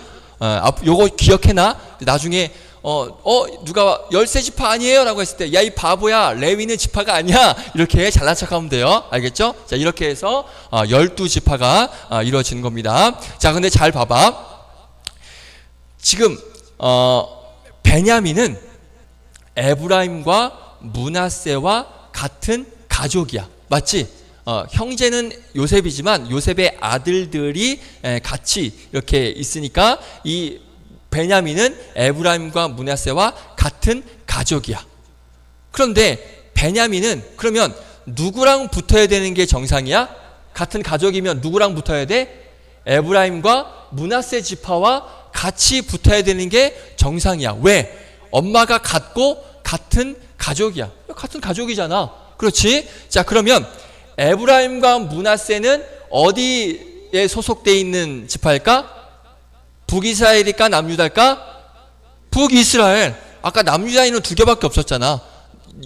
요거 기억해놔. 나중에 누가 13지파 아니에요? 라고 했을 때, 야, 이 바보야, 레위는 지파가 아니야. 이렇게 잘난 척하면 돼요. 알겠죠? 자, 이렇게 해서 12지파가 이루어지는 겁니다. 자, 근데 잘 봐봐. 지금 베냐민은 에브라임과 므낫세와 같은 가족이야. 맞지? 형제는 요셉이지만 요셉의 아들들이 같이 이렇게 있으니까 이 베냐민은 에브라임과 므낫세와 같은 가족이야. 그런데 베냐민은 그러면 누구랑 붙어야 되는 게 정상이야? 같은 가족이면 누구랑 붙어야 돼? 에브라임과 므낫세 지파와 같이 붙어야 되는 게 정상이야. 왜? 엄마가 같고 같은 가족이야. 같은 가족이잖아. 그렇지? 자, 그러면 에브라임과 므낫세는 어디에 소속되어 있는 지파일까? 북이스라엘일까? 남유다일까? 북이스라엘. 아까 남유다에는 2개밖에 없었잖아.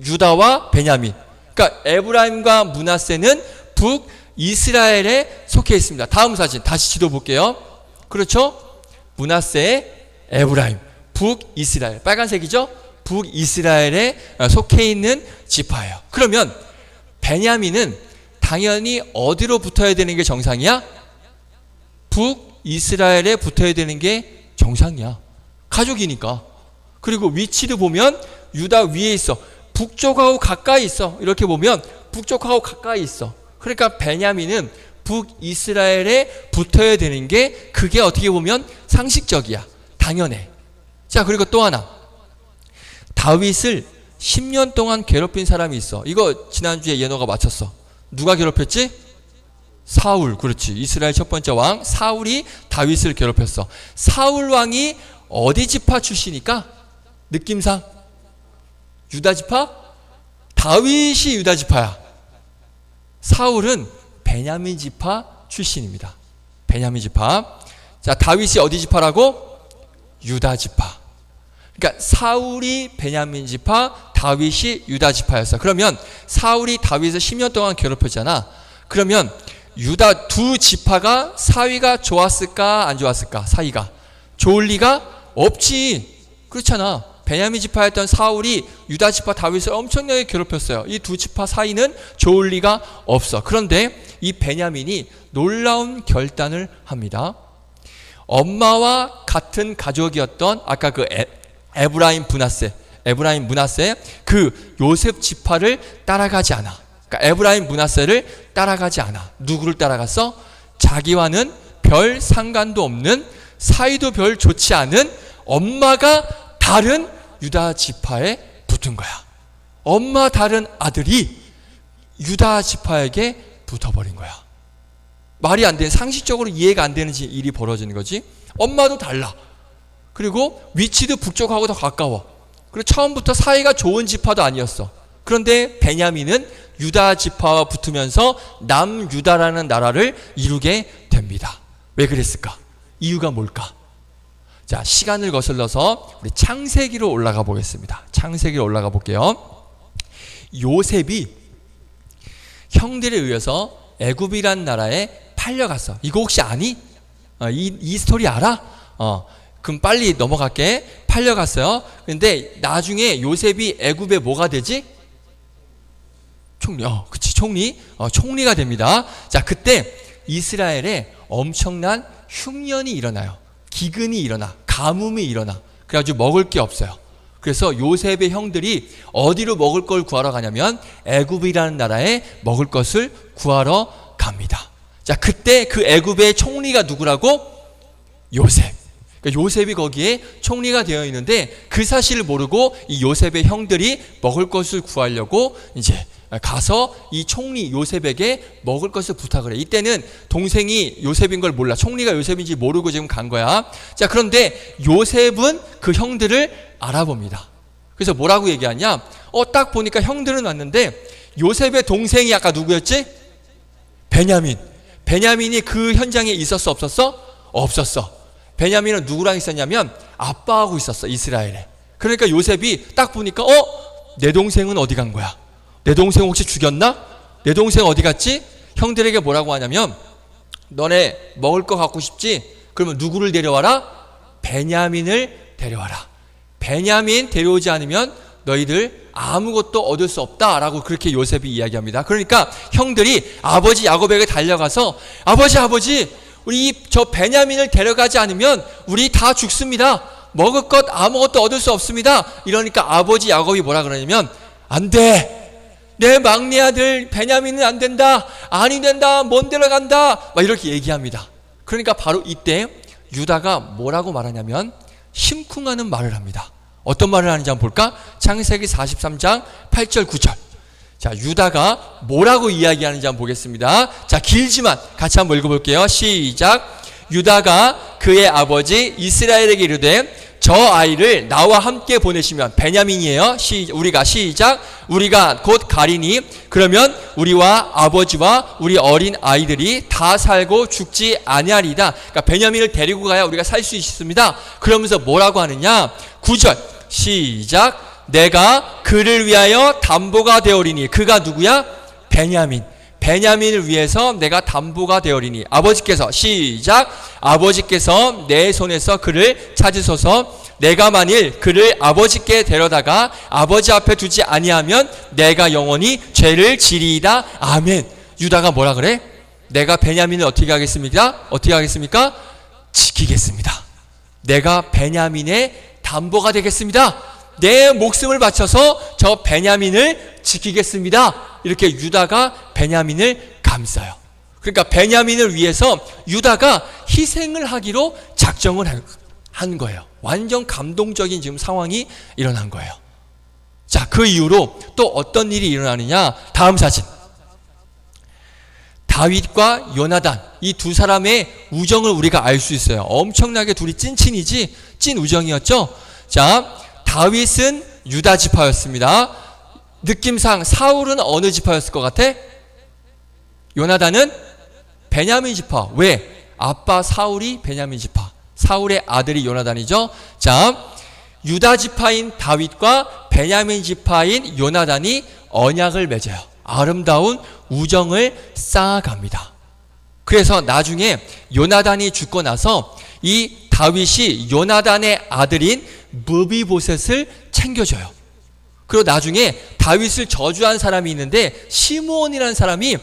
유다와 베냐민. 그러니까 에브라임과 므낫세는 북이스라엘에 속해 있습니다. 다음 사진 다시 지도 볼게요. 그렇죠? 므낫세, 에브라임, 북이스라엘. 빨간색이죠? 북이스라엘에 속해 있는 지파예요. 그러면 베냐민은 당연히 어디로 붙어야 되는 게 정상이야? 북이스라엘에 붙어야 되는 게 정상이야. 가족이니까. 그리고 위치도 보면 유다 위에 있어. 북쪽하고 가까이 있어. 이렇게 보면 북쪽하고 가까이 있어. 그러니까 베냐민은 북이스라엘에 붙어야 되는 게, 그게 어떻게 보면 상식적이야. 당연해. 자, 그리고 또 하나. 다윗을 10년 동안 괴롭힌 사람이 있어. 이거 지난주에 예노가 맞췄어. 누가 괴롭혔지? 사울. 그렇지. 이스라엘 첫 번째 왕 사울이 다윗을 괴롭혔어. 사울 왕이 어디 지파 출신일까? 느낌상 유다 지파? 다윗이 유다 지파야. 사울은 베냐민 지파 출신입니다. 베냐민 지파. 자, 다윗이 어디 지파라고? 유다 지파. 그러니까 사울이 베냐민 지파, 다윗이 유다 지파였어. 그러면 사울이 다윗을 10년 동안 괴롭혔잖아. 그러면 유다 두 지파가 사이가 좋았을까 안 좋았을까? 사이가 좋을 리가 없지. 그렇잖아. 베냐민 지파였던 사울이 유다 지파 다윗을 엄청나게 괴롭혔어요. 이 두 지파 사이는 좋을 리가 없어. 그런데 이 베냐민이 놀라운 결단을 합니다. 엄마와 같은 가족이었던 아까 그 에브라임 므낫세 그 요셉 지파를 따라가지 않아. 그러니까 에브라임 므낫세를 따라가지 않아. 누구를 따라갔어? 자기와는 별 상관도 없는, 사이도 별 좋지 않은 엄마가 다른 유다 지파에 붙은 거야. 엄마 다른 아들이 유다 지파에게 붙어버린 거야. 말이 안 되는, 상식적으로 이해가 안 되는 일이 벌어지는 거지. 엄마도 달라. 그리고 위치도 북쪽하고 더 가까워. 그리고 처음부터 사이가 좋은 지파도 아니었어. 그런데 베냐민은 유다 지파와 붙으면서 남유다라는 나라를 이루게 됩니다. 왜 그랬을까? 이유가 뭘까? 자, 시간을 거슬러서 우리 창세기로 올라가 보겠습니다. 창세기로 올라가 볼게요. 요셉이 형들에 의해서 애굽이란 나라에 팔려갔어. 이거 혹시 아니? 이 스토리 알아? 그럼 빨리 넘어갈게. 팔려갔어요. 근데 나중에 요셉이 애굽에 뭐가 되지? 총리. 그치, 총리. 총리가 됩니다. 자, 그때 이스라엘에 엄청난 흉년이 일어나요. 기근이 일어나. 가뭄이 일어나. 그래가지고 먹을 게 없어요. 그래서 요셉의 형들이 어디로 먹을 걸 구하러 가냐면 애굽이라는 나라에 먹을 것을 구하러 갑니다. 자, 그때 그 애굽의 총리가 누구라고? 요셉. 그러니까 요셉이 거기에 총리가 되어 있는데 그 사실을 모르고 이 요셉의 형들이 먹을 것을 구하려고 이제 가서 이 총리 요셉에게 먹을 것을 부탁을 해. 이때는 동생이 요셉인 걸 몰라. 총리가 요셉인지 모르고 지금 간 거야. 자, 그런데 요셉은 그 형들을 알아봅니다. 그래서 뭐라고 얘기하냐? 딱 보니까 형들은 왔는데 요셉의 동생이 아까 누구였지? 베냐민. 베냐민이 그 현장에 있었어, 없었어? 없었어. 베냐민은 누구랑 있었냐면 아빠하고 있었어, 이스라엘에. 그러니까 요셉이 딱 보니까 내 동생은 어디 간 거야? 내 동생 혹시 죽였나? 내 동생 어디 갔지? 형들에게 뭐라고 하냐면 너네 먹을 거 갖고 싶지? 그러면 누구를 데려와라? 베냐민을 데려와라. 베냐민 데려오지 않으면 너희들 아무것도 얻을 수 없다라고 그렇게 요셉이 이야기합니다. 그러니까 형들이 아버지 야곱에게 달려가서 아버지 우리 저 베냐민을 데려가지 않으면 우리 다 죽습니다. 먹을 것 아무것도 얻을 수 없습니다. 이러니까 아버지 야곱이 뭐라 그러냐면 안 돼. 내 막내 아들 베냐민은 안 된다. 아니 된다. 먼 데로 간다. 막 이렇게 얘기합니다. 그러니까 바로 이때 유다가 뭐라고 말하냐면 심쿵하는 말을 합니다. 어떤 말을 하는지 한번 볼까? 창세기 43장 8절 9절. 자, 유다가 뭐라고 이야기하는지 한번 보겠습니다. 자, 길지만 같이 한번 읽어볼게요. 시작. 유다가 그의 아버지 이스라엘에게 이르되 저 아이를 나와 함께 보내시면 베냐민이에요. 우리가 시작. 우리가 곧 가리니 그러면 우리와 아버지와 우리 어린 아이들이 다 살고 죽지 아니하리다. 그러니까 베냐민을 데리고 가야 우리가 살 수 있습니다. 그러면서 뭐라고 하느냐? 9절 시작. 내가 그를 위하여 담보가 되어리니. 그가 누구야? 베냐민. 베냐민을 위해서 내가 담보가 되어리니. 아버지께서 시작. 아버지께서 내 손에서 그를 찾으소서. 내가 만일 그를 아버지께 데려다가 아버지 앞에 두지 아니하면 내가 영원히 죄를 지리이다. 아멘. 유다가 뭐라 그래? 내가 베냐민을 어떻게 하겠습니까? 어떻게 하겠습니까? 지키겠습니다. 내가 베냐민의 담보가 되겠습니다. 내 목숨을 바쳐서 저 베냐민을 지키겠습니다. 이렇게 유다가 베냐민을 감싸요. 그러니까 베냐민을 위해서 유다가 희생을 하기로 작정을 한 거예요. 완전 감동적인 지금 상황이 일어난 거예요. 자, 그 이후로 또 어떤 일이 일어나느냐? 다음 사진. 다윗과 요나단, 이 두 사람의 우정을 우리가 알 수 있어요. 엄청나게 둘이 찐친이지, 찐 우정이었죠. 자, 다윗은 유다 지파였습니다. 느낌상 사울은 어느 지파였을 것 같아? 요나단은 베냐민 지파. 왜? 아빠 사울이 베냐민 지파. 사울의 아들이 요나단이죠. 자, 유다 지파인 다윗과 베냐민 지파인 요나단이 언약을 맺어요. 아름다운 우정을 쌓아갑니다. 그래서 나중에 요나단이 죽고 나서 이 다윗이 요나단의 아들인 무비보셋을 챙겨줘요. 그리고 나중에 다윗을 저주한 사람이 있는데 시므이라는 사람이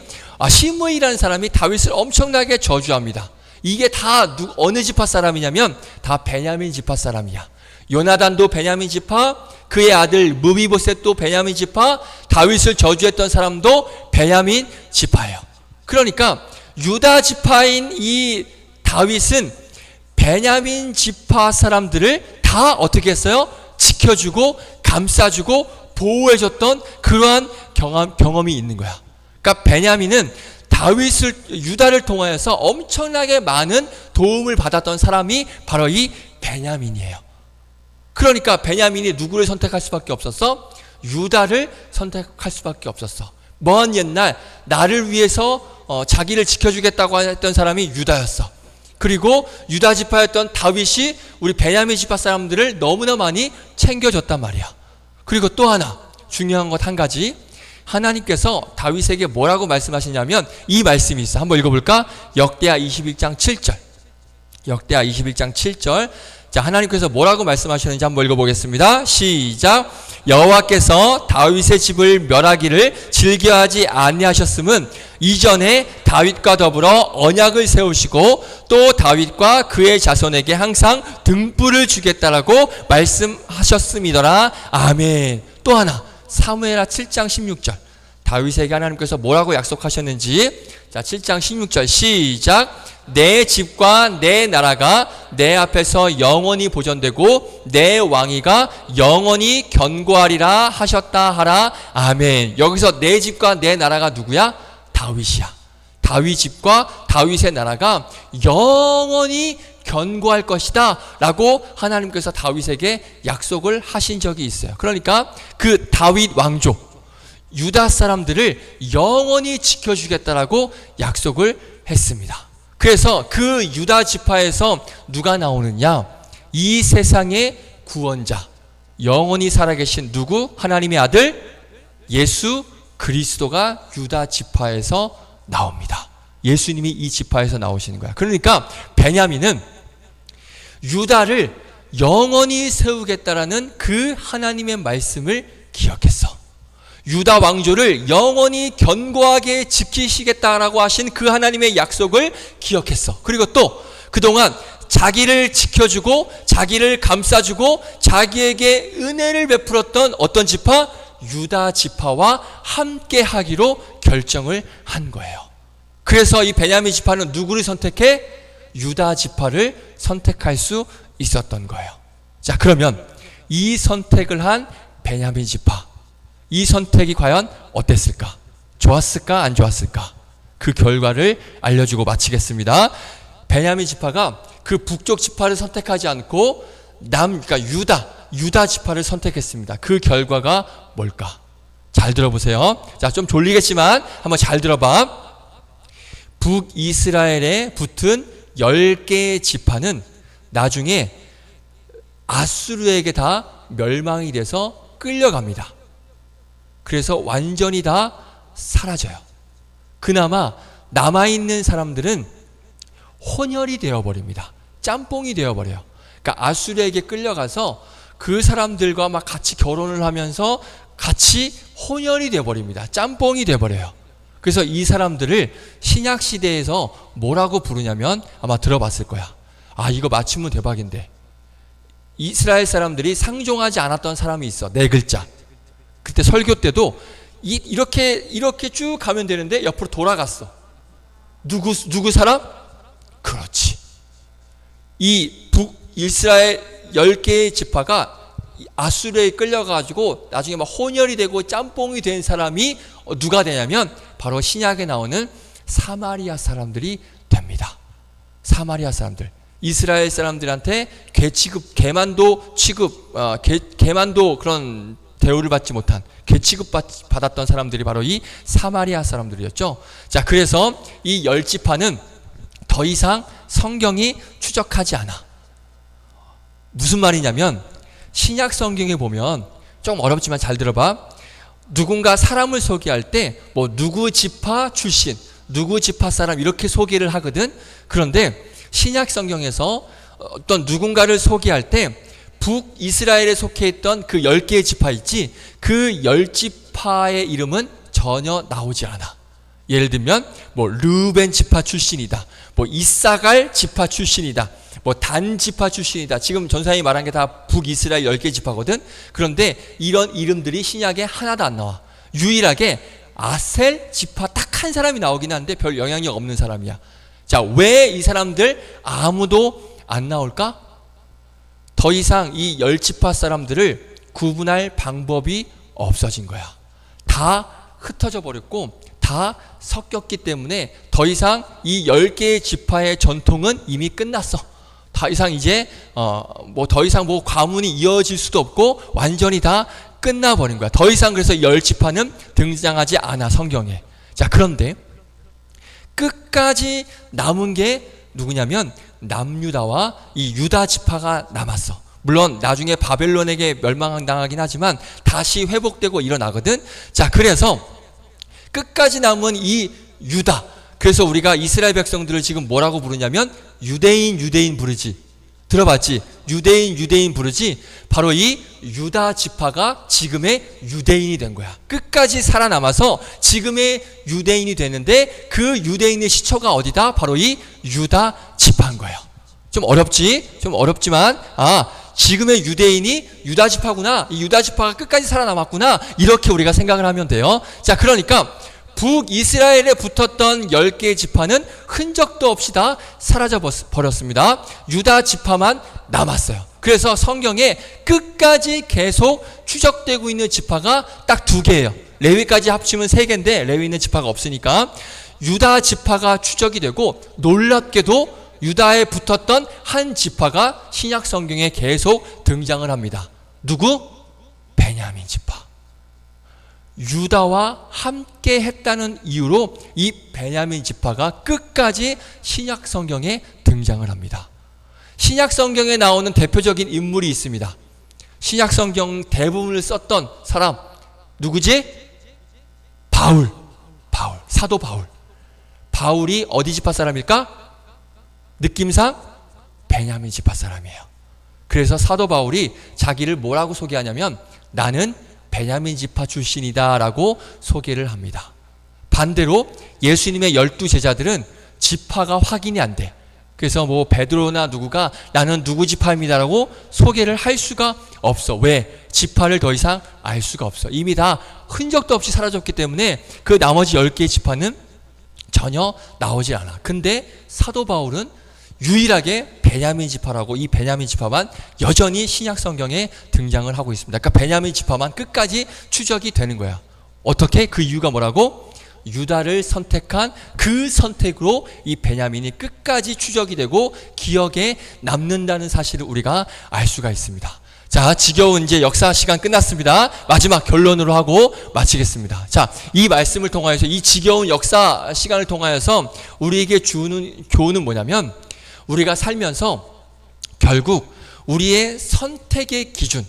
다윗을 엄청나게 저주합니다. 이게 다 어느 지파 사람이냐면 다 베냐민 지파 사람이야. 요나단도 베냐민 지파, 그의 아들 무비보셋도 베냐민 지파, 다윗을 저주했던 사람도 베냐민 지파예요. 그러니까 유다 지파인 이 다윗은 베냐민 지파 사람들을 다 어떻게 했어요? 지켜주고 감싸주고 보호해줬던 그러한 경험이 있는 거야. 그러니까 베냐민은 유다를 통하여서 엄청나게 많은 도움을 받았던 사람이 바로 이 베냐민이에요. 그러니까 베냐민이 누구를 선택할 수밖에 없었어? 유다를 선택할 수밖에 없었어. 먼 옛날 나를 위해서 자기를 지켜주겠다고 했던 사람이 유다였어. 그리고 유다 지파였던 다윗이 우리 베냐민 지파 사람들을 너무나 많이 챙겨줬단 말이야. 그리고 또 하나 중요한 것 한 가지, 하나님께서 다윗에게 뭐라고 말씀하시냐면 이 말씀이 있어. 한번 읽어볼까? 역대하 21장 7절. 역대하 21장 7절. 자, 하나님께서 뭐라고 말씀하셨는지 한번 읽어보겠습니다. 시작. 여호와께서 다윗의 집을 멸하기를 즐겨하지 아니하셨음은 이전에 다윗과 더불어 언약을 세우시고 또 다윗과 그의 자손에게 항상 등불을 주겠다라고 말씀하셨음이더라. 아멘. 또 하나 사무엘하 7장 16절. 다윗에게 하나님께서 뭐라고 약속하셨는지 자 7장 16절 시작. 내 집과 내 나라가 내 앞에서 영원히 보존되고 내 왕위가 영원히 견고하리라 하셨다 하라. 아멘. 여기서 내 집과 내 나라가 누구야? 다윗이야. 다윗 집과 다윗의 나라가 영원히 견고할 것이다 라고 하나님께서 다윗에게 약속을 하신 적이 있어요. 그러니까 그 다윗 왕족 유다 사람들을 영원히 지켜주겠다라고 약속을 했습니다. 그래서 그 유다 지파에서 누가 나오느냐? 이 세상의 구원자, 영원히 살아계신 누구? 하나님의 아들 예수 그리스도가 유다 지파에서 나옵니다. 예수님이 이 지파에서 나오시는 거야. 그러니까 베냐민은 유다를 영원히 세우겠다라는 그 하나님의 말씀을 기억했어. 유다 왕조를 영원히 견고하게 지키시겠다라고 하신 그 하나님의 약속을 기억했어. 그리고 또 그동안 자기를 지켜주고 자기를 감싸주고 자기에게 은혜를 베풀었던 어떤 지파? 유다 지파와 함께 하기로 결정을 한 거예요. 그래서 이 베냐민 지파는 누구를 선택해? 유다 지파를 선택할 수 있었던 거예요. 자, 그러면 이 선택을 한 베냐민 지파, 이 선택이 과연 어땠을까? 좋았을까? 안 좋았을까? 그 결과를 알려주고 마치겠습니다. 베냐민 지파가 그 북쪽 지파를 선택하지 않고 그러니까 유다 지파를 선택했습니다. 그 결과가 뭘까? 잘 들어보세요. 자, 좀 졸리겠지만 한번 잘 들어봐. 북이스라엘에 붙은 10개의 지파는 나중에 아수르에게 다 멸망이 돼서 끌려갑니다. 그래서 완전히 다 사라져요. 그나마 남아있는 사람들은 혼혈이 되어버립니다. 짬뽕이 되어버려요. 그러니까 아수르에게 끌려가서 그 사람들과 막 같이 결혼을 하면서 같이 혼혈이 되어버립니다. 짬뽕이 되어버려요. 그래서 이 사람들을 신약시대에서 뭐라고 부르냐면 아마 들어봤을 거야. 아, 이거 맞추면 대박인데. 이스라엘 사람들이 상종하지 않았던 사람이 있어. 4글자. 그때 설교 때도 이렇게 쭉 가면 되는데 옆으로 돌아갔어. 누구 사람? 그렇지. 이 북이스라엘 10개의 지파가 아수르에 끌려가지고 나중에 막 혼혈이 되고 짬뽕이 된 사람이 누가 되냐면 바로 신약에 나오는 사마리아 사람들이 됩니다. 사마리아 사람들. 이스라엘 사람들한테 개만도 그런 대우를 받지 못한 개 취급 받았던 사람들이 바로 이 사마리아 사람들이었죠. 자, 그래서 이 10지파는 더 이상 성경이 추적하지 않아. 무슨 말이냐면 신약 성경에 보면 좀 어렵지만 잘 들어봐. 누군가 사람을 소개할 때 뭐 누구 지파 출신, 누구 지파 사람 이렇게 소개를 하거든. 그런데 신약 성경에서 어떤 누군가를 소개할 때 북이스라엘에 속해 있던 그 10개의 지파 있지, 그 10지파의 이름은 전혀 나오지 않아. 예를 들면 뭐 르벤 지파 출신이다, 뭐 이사갈 지파 출신이다, 뭐 단 지파 출신이다. 지금 전사님이 말한 게 다 북이스라엘 10개 지파거든. 그런데 이런 이름들이 신약에 하나도 안 나와. 유일하게 아셀 지파 딱 한 사람이 나오긴 한데 별 영향력 없는 사람이야. 자, 왜 이 사람들 아무도 안 나올까? 더 이상 이 10지파 사람들을 구분할 방법이 없어진 거야. 다 흩어져 버렸고 다 섞였기 때문에 더 이상 이 10개의 지파의 전통은 이미 끝났어. 더 이상 이제 더 이상 뭐 가문이 이어질 수도 없고 완전히 다 끝나버린 거야. 더 이상 그래서 10지파는 등장하지 않아, 성경에. 자, 그런데 끝까지 남은 게 누구냐면 남유다와 이 유다 지파가 남았어. 물론 나중에 바벨론에게 멸망당하긴 하지만 다시 회복되고 일어나거든. 자, 그래서 끝까지 남은 이 유다, 그래서 우리가 이스라엘 백성들을 지금 뭐라고 부르냐면 유대인 부르지. 들어봤지? 유대인 부르지. 바로 이 유다 지파가 지금의 유대인이 된 거야. 끝까지 살아남아서 지금의 유대인이 되는데 그 유대인의 시초가 어디다? 바로 이 유다 지파인 거예요. 좀 어렵지? 좀 어렵지만 지금의 유대인이 유다 지파구나, 이 유다 지파가 끝까지 살아남았구나, 이렇게 우리가 생각을 하면 돼요. 자, 그러니까 북이스라엘에 붙었던 10개의 지파는 흔적도 없이 다 사라져 버렸습니다. 유다 지파만 남았어요. 그래서 성경에 끝까지 계속 추적되고 있는 지파가 딱 2개예요. 레위까지 합치면 3개인데 레위는 지파가 없으니까 유다 지파가 추적이 되고, 놀랍게도 유다에 붙었던 한 지파가 신약 성경에 계속 등장을 합니다. 누구? 베냐민 지파. 유다와 함께 했다는 이유로 이 베냐민 지파가 끝까지 신약 성경에 등장을 합니다. 신약 성경에 나오는 대표적인 인물이 있습니다. 신약 성경 대부분을 썼던 사람 누구지? 바울, 사도 바울. 바울이 어디 지파 사람일까? 느낌상 베냐민 지파 사람이에요. 그래서 사도 바울이 자기를 뭐라고 소개하냐면 나는 베냐민 지파 출신이다 라고 소개를 합니다. 반대로 예수님의 12제자들은 지파가 확인이 안 돼. 그래서 뭐 베드로나 누구가 나는 누구 지파입니다 라고 소개를 할 수가 없어. 왜? 지파를 더 이상 알 수가 없어. 이미 다 흔적도 없이 사라졌기 때문에 그 나머지 10개의 지파는 전혀 나오지 않아. 근데 사도 바울은 유일하게 베냐민 지파라고, 이 베냐민 지파만 여전히 신약 성경에 등장을 하고 있습니다. 그러니까 베냐민 지파만 끝까지 추적이 되는 거야. 어떻게? 그 이유가 뭐라고? 유다를 선택한 그 선택으로 이 베냐민이 끝까지 추적이 되고 기억에 남는다는 사실을 우리가 알 수가 있습니다. 자, 지겨운 이제 역사 시간 끝났습니다. 마지막 결론으로 하고 마치겠습니다. 자, 이 말씀을 통하여서, 이 지겨운 역사 시간을 통하여서 우리에게 주는 교훈은 뭐냐면, 우리가 살면서 결국 우리의 선택의 기준,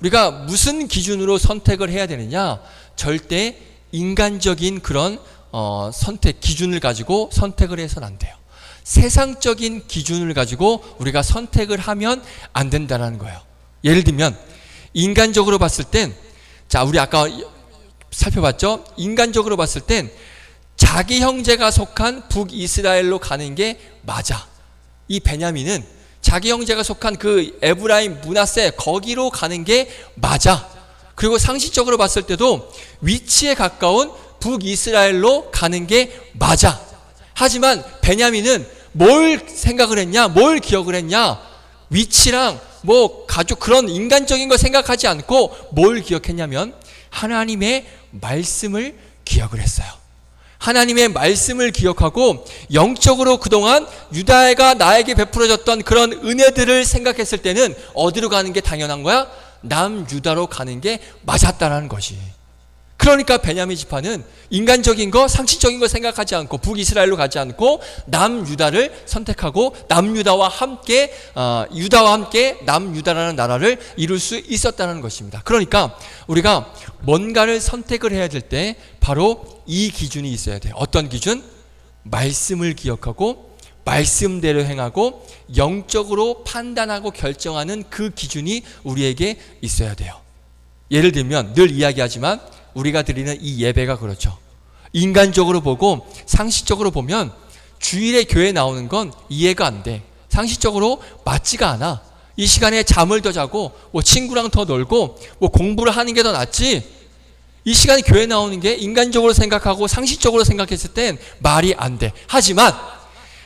우리가 무슨 기준으로 선택을 해야 되느냐, 절대 인간적인 그런 선택 기준을 가지고 선택을 해서는 안 돼요. 세상적인 기준을 가지고 우리가 선택을 하면 안 된다는 거예요. 예를 들면 인간적으로 봤을 땐, 자, 우리 아까 살펴봤죠? 인간적으로 봤을 땐 자기 형제가 속한 북이스라엘로 가는 게 맞아. 이 베냐민은 자기 형제가 속한 그 에브라임, 므낫세 거기로 가는 게 맞아. 그리고 상식적으로 봤을 때도 위치에 가까운 북이스라엘로 가는 게 맞아. 하지만 베냐민은 뭘 생각을 했냐, 뭘 기억을 했냐, 위치랑 뭐 가족 그런 인간적인 거 생각하지 않고 뭘 기억했냐면 하나님의 말씀을 기억을 했어요. 하나님의 말씀을 기억하고 영적으로 그동안 유다가 나에게 베풀어졌던 그런 은혜들을 생각했을 때는 어디로 가는 게 당연한 거야? 남유다로 가는 게 맞았다는 것이. 그러니까 베냐민 지파는 인간적인 거, 상식적인 거 생각하지 않고 북이스라엘로 가지 않고 남유다를 선택하고 남유다와 함께 유다와 함께 남유다라는 나라를 이룰 수 있었다는 것입니다. 그러니까 우리가 뭔가를 선택을 해야 될 때 바로 이 기준이 있어야 돼요. 어떤 기준? 말씀을 기억하고 말씀대로 행하고 영적으로 판단하고 결정하는 그 기준이 우리에게 있어야 돼요. 예를 들면 늘 이야기하지만 우리가 드리는 이 예배가 그렇죠. 인간적으로 보고 상식적으로 보면 주일에 교회 나오는 건 이해가 안 돼. 상식적으로 맞지가 않아. 이 시간에 잠을 더 자고 뭐 친구랑 더 놀고 뭐 공부를 하는 게 더 낫지, 이 시간에 교회 나오는 게 인간적으로 생각하고 상식적으로 생각했을 땐 말이 안 돼. 하지만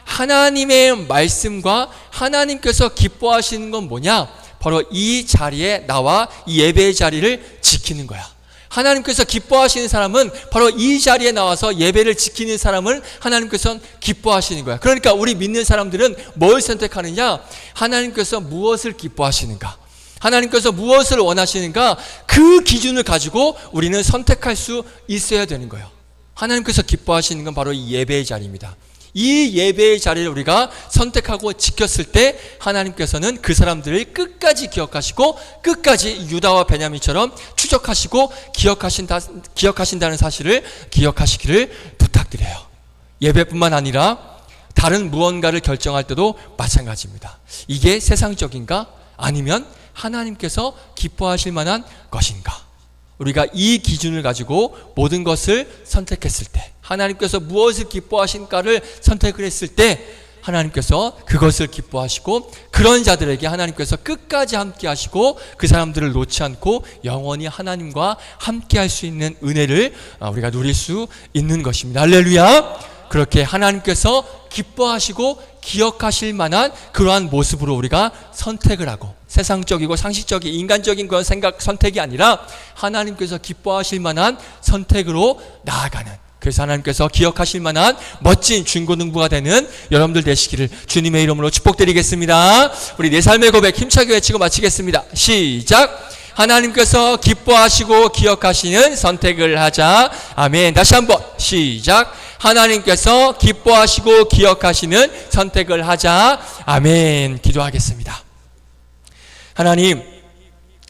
하나님의 말씀과 하나님께서 기뻐하시는 건 뭐냐? 바로 이 자리에 나와 이 예배의 자리를 지키는 거야. 하나님께서 기뻐하시는 사람은 바로 이 자리에 나와서 예배를 지키는 사람을 하나님께서는 기뻐하시는 거야. 그러니까 우리 믿는 사람들은 뭘 선택하느냐? 하나님께서 무엇을 기뻐하시는가? 하나님께서 무엇을 원하시는가? 그 기준을 가지고 우리는 선택할 수 있어야 되는 거예요. 하나님께서 기뻐하시는 건 바로 이 예배의 자리입니다. 이 예배의 자리를 우리가 선택하고 지켰을 때 하나님께서는 그 사람들을 끝까지 기억하시고 끝까지 유다와 베냐민처럼 추적하시고 기억하신다는 사실을 기억하시기를 부탁드려요. 예배뿐만 아니라 다른 무언가를 결정할 때도 마찬가지입니다. 이게 세상적인가? 아니면 하나님께서 기뻐하실 만한 것인가? 우리가 이 기준을 가지고 모든 것을 선택했을 때, 하나님께서 무엇을 기뻐하신가를 선택을 했을 때 하나님께서 그것을 기뻐하시고 그런 자들에게 하나님께서 끝까지 함께 하시고 그 사람들을 놓지 않고 영원히 하나님과 함께 할 수 있는 은혜를 우리가 누릴 수 있는 것입니다. 할렐루야. 그렇게 하나님께서 기뻐하시고 기억하실 만한 그러한 모습으로 우리가 선택을 하고 세상적이고 상식적인 인간적인 그런 선택이 아니라 하나님께서 기뻐하실 만한 선택으로 나아가는, 그래서 하나님께서 기억하실 만한 멋진 중고등부가 되는 여러분들 되시기를 주님의 이름으로 축복드리겠습니다. 우리 내 삶의 고백 힘차게 외치고 마치겠습니다. 시작. 하나님께서 기뻐하시고 기억하시는 선택을 하자. 아멘. 다시 한번 시작. 하나님께서 기뻐하시고 기억하시는 선택을 하자. 아멘. 기도하겠습니다. 하나님,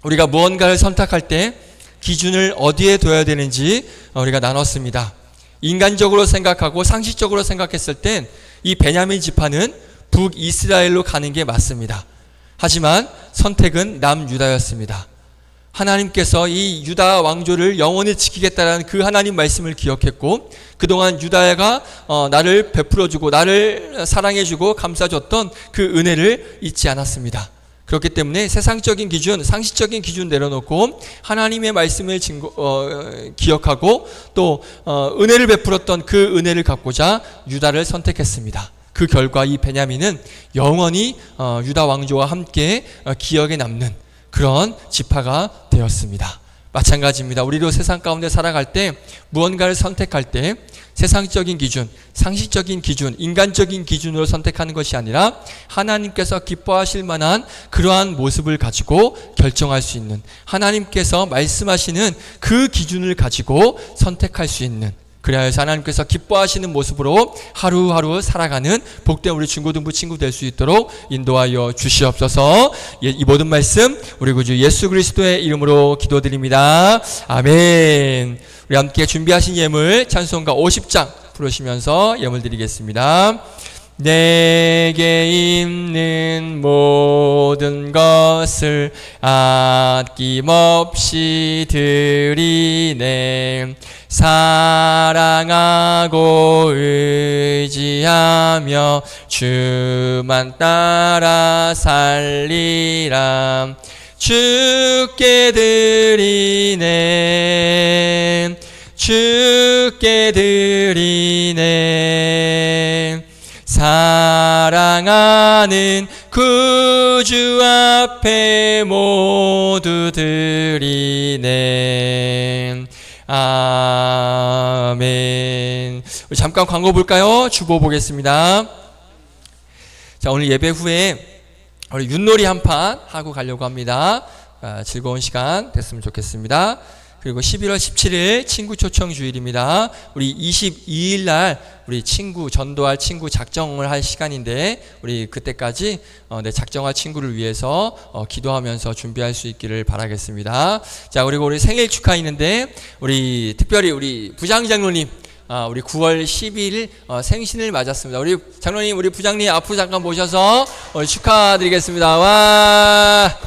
우리가 무언가를 선택할 때 기준을 어디에 둬야 되는지 우리가 나눴습니다. 인간적으로 생각하고 상식적으로 생각했을 땐 이 베냐민 지파는 북이스라엘로 가는 게 맞습니다. 하지만 선택은 남유다였습니다. 하나님께서 이 유다 왕조를 영원히 지키겠다는 그 하나님 말씀을 기억했고 그동안 유다가 나를 베풀어주고 나를 사랑해주고 감싸줬던 그 은혜를 잊지 않았습니다. 그렇기 때문에 세상적인 기준, 상식적인 기준 내려놓고 하나님의 말씀을 기억하고 또 은혜를 베풀었던 그 은혜를 갖고자 유다를 선택했습니다. 그 결과 이 베냐민은 영원히 유다 왕조와 함께 기억에 남는 그런 지파가 되었습니다. 마찬가지입니다. 우리도 세상 가운데 살아갈 때 무언가를 선택할 때 세상적인 기준, 상식적인 기준, 인간적인 기준으로 선택하는 것이 아니라 하나님께서 기뻐하실 만한 그러한 모습을 가지고 결정할 수 있는, 하나님께서 말씀하시는 그 기준을 가지고 선택할 수 있는, 그래야 해서 하나님께서 기뻐하시는 모습으로 하루하루 살아가는 복된 우리 중고등부 친구 될 수 있도록 인도하여 주시옵소서. 이 모든 말씀 우리 구주 예수 그리스도의 이름으로 기도드립니다. 아멘. 우리 함께 준비하신 예물 찬송가 50장 부르시면서 예물 드리겠습니다. 내게 있는 모든 것을 아낌없이 드리네. 사랑하고 의지하며 주만 따라 살리라. 주께 드리네. 주께 드리네. 사랑하는 구주 앞에 모두 드리네. 아멘. 우리 잠깐 광고 볼까요? 주보 보겠습니다. 자, 오늘 예배 후에 우리 윷놀이 한 판 하고 가려고 합니다. 즐거운 시간 됐으면 좋겠습니다. 그리고 11월 17일 친구 초청 주일입니다. 우리 22일 날 우리 친구 전도할 친구 작정을 할 시간인데 우리 그때까지 작정할 친구를 위해서 기도하면서 준비할 수 있기를 바라겠습니다. 자, 그리고 우리 생일 축하 있는데 우리 특별히 우리 부장장로님 우리 9월 10일 생신을 맞았습니다. 우리 장로님, 우리 부장님 앞으로 잠깐 모셔서 축하드리겠습니다. 와.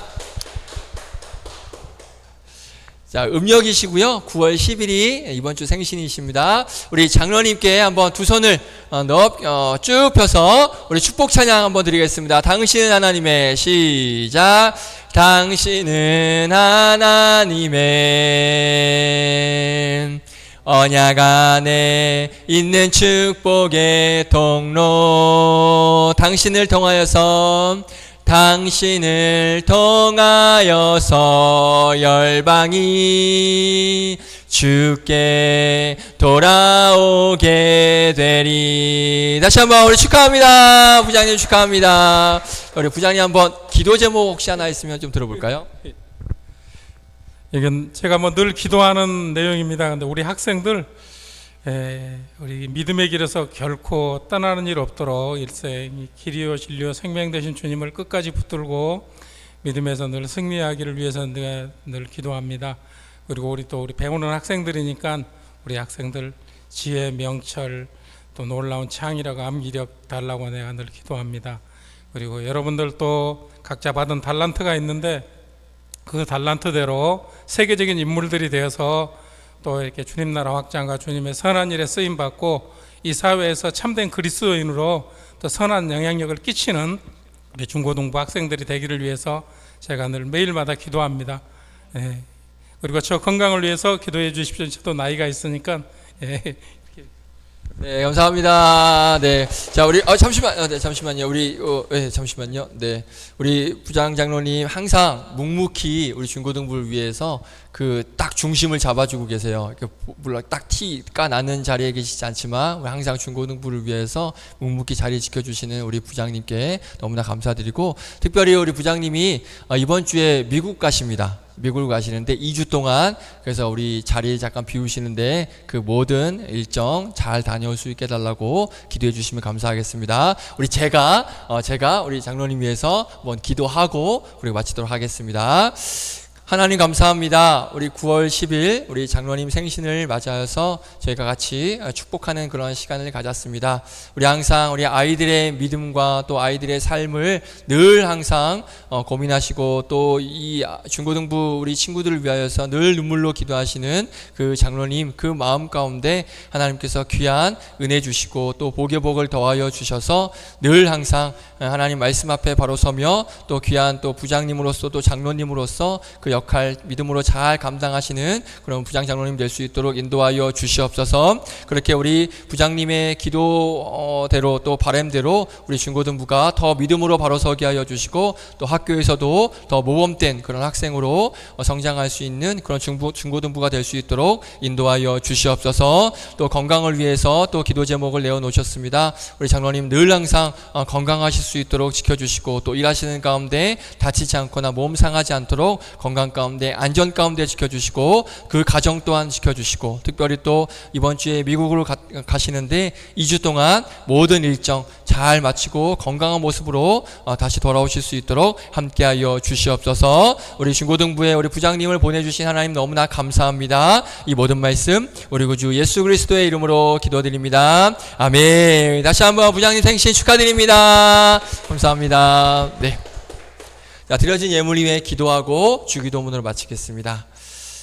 자, 음력이시고요. 9월 10일이 이번 주 생신이십니다. 우리 장로님께 한번 두 손을 쭉 펴서 우리 축복 찬양 한번 드리겠습니다. 당신은 하나님의, 시작. 당신은 하나님의 언약 안에 있는 축복의 통로. 당신을 통하여서 열방이 주께 돌아오게 되리. 다시 한번 우리 축하합니다. 부장님 축하합니다. 우리 부장님 한번 기도 제목 혹시 하나 있으면 좀 들어볼까요? 이건 제가 늘 기도하는 내용입니다. 근데 우리 학생들 우리 믿음의 길에서 결코 떠나는 일 없도록 일생 길이요 진리요 생명 되신 주님을 끝까지 붙들고 믿음에서 늘 승리하기를 위해서 내가 늘 기도합니다. 그리고 우리 배우는 학생들이니까 우리 학생들 지혜, 명철, 또 놀라운 창의력, 암기력 달라고 내가 늘 기도합니다. 그리고 여러분들 또 각자 받은 달란트가 있는데 그 달란트대로 세계적인 인물들이 되어서 또 이렇게 주님 나라 확장과 주님의 선한 일에 쓰임 받고 이 사회에서 참된 그리스도인으로 또 선한 영향력을 끼치는 우리 중고등부 학생들이 되기를 위해서 제가 늘 매일마다 기도합니다. 예. 그리고 저 건강을 위해서 기도해 주십시오. 저도 나이가 있으니까. 예. 네, 감사합니다. 네, 자 우리 잠시만, 잠시만요. 우리 잠시만요. 네, 우리 부장 장로님 항상 묵묵히 우리 중고등부를 위해서 그 딱 중심을 잡아주고 계세요. 이렇게 물론 딱 티가 나는 자리에 계시지 않지만 우리 항상 중고등부를 위해서 묵묵히 자리 지켜주시는 우리 부장님께 너무나 감사드리고, 특별히 우리 부장님이 이번 주에 미국 가십니다. 미국을 가시는데 2주 동안, 그래서 우리 자리 잠깐 비우시는데 그 모든 일정 잘 다녀올 수 있게 해달라고 기도해 주시면 감사하겠습니다. 우리 제가 우리 장로님 위해서 한번 기도하고 그리고 마치도록 하겠습니다. 하나님 감사합니다. 우리 9월 10일 우리 장로님 생신을 맞아서 저희가 같이 축복하는 그런 시간을 가졌습니다. 우리 항상 우리 아이들의 믿음과 또 아이들의 삶을 늘 항상 고민하시고 또 이 중고등부 우리 친구들을 위하여서 늘 눈물로 기도하시는 그 장로님, 그 마음 가운데 하나님께서 귀한 은혜 주시고 또 복의 복을 더하여 주셔서 늘 항상 하나님 말씀 앞에 바로 서며 또 귀한 또 부장님으로서 또 장로님으로서 그 역할 믿음으로 잘 감당하시는 그런 부장 장로님 될 수 있도록 인도하여 주시옵소서. 그렇게 우리 부장님의 기도대로 또 바람대로 우리 중고등부가 더 믿음으로 바로 서게 하여 주시고 또 학교에서도 더 모범된 그런 학생으로 성장할 수 있는 그런 중고등부가 될 수 있도록 인도하여 주시옵소서. 또 건강을 위해서 또 기도 제목을 내어놓으셨습니다. 우리 장로님 늘 항상 건강하실 수 있도록 지켜주시고 또 일하시는 가운데 다치지 않거나 몸 상하지 않도록 건강 가운데 안전 가운데 지켜주시고 그 가정 또한 지켜주시고, 특별히 또 이번 주에 미국으로 가시는데 2주 동안 모든 일정 잘 마치고 건강한 모습으로 다시 돌아오실 수 있도록 함께하여 주시옵소서. 우리 중고등부에 우리 부장님을 보내주신 하나님 너무나 감사합니다. 이 모든 말씀 우리 구주 예수 그리스도의 이름으로 기도드립니다. 아멘. 다시 한번 부장님 생신 축하드립니다. 감사합니다. 네. 자, 드려진 예물 위에 기도하고 주기도문으로 마치겠습니다.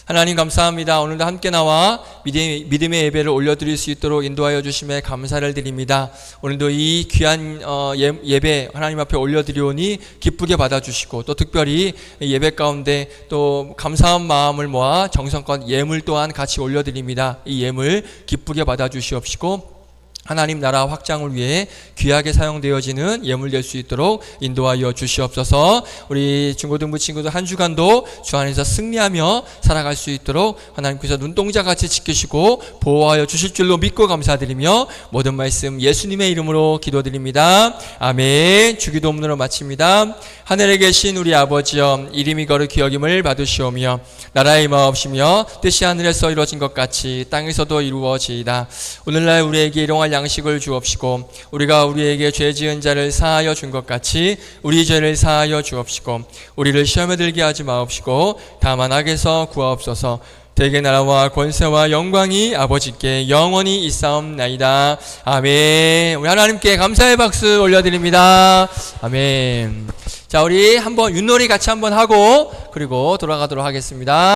하나님 감사합니다. 오늘도 함께 나와 믿음의 예배를 올려드릴 수 있도록 인도하여 주심에 감사를 드립니다. 오늘도 이 귀한 예배 하나님 앞에 올려드리오니 기쁘게 받아주시고 또 특별히 예배 가운데 또 감사한 마음을 모아 정성껏 예물 또한 같이 올려드립니다. 이 예물 기쁘게 받아주시옵시고 하나님 나라 확장을 위해 귀하게 사용되어지는 예물 될 수 있도록 인도하여 주시옵소서. 우리 중고등부 친구들 한 주간도 주 안에서 승리하며 살아갈 수 있도록 하나님께서 눈동자같이 지키시고 보호하여 주실 줄로 믿고 감사드리며 모든 말씀 예수님의 이름으로 기도드립니다. 아멘. 주기도문으로 마칩니다. 하늘에 계신 우리 아버지여, 이름이 거룩히 여김을 받으시오며 나라의 마옵시며 뜻이 하늘에서 이루어진 것 같이 땅에서도 이루어지이다. 오늘날 우리에게 일용할 양식을 주옵시고 우리가 우리에게 죄 지은 자를 사하여 준 것 같이 우리 죄를 사하여 주옵시고 우리를 시험에 들게 하지 마옵시고 다만 악에서 구하옵소서. 대개 나라와 권세와 영광이 아버지께 영원히 있사옵나이다. 아멘. 우리 하나님께 감사의 박수 올려드립니다. 아멘. 자, 우리 한번 윷놀이 같이 한번 하고 그리고 돌아가도록 하겠습니다.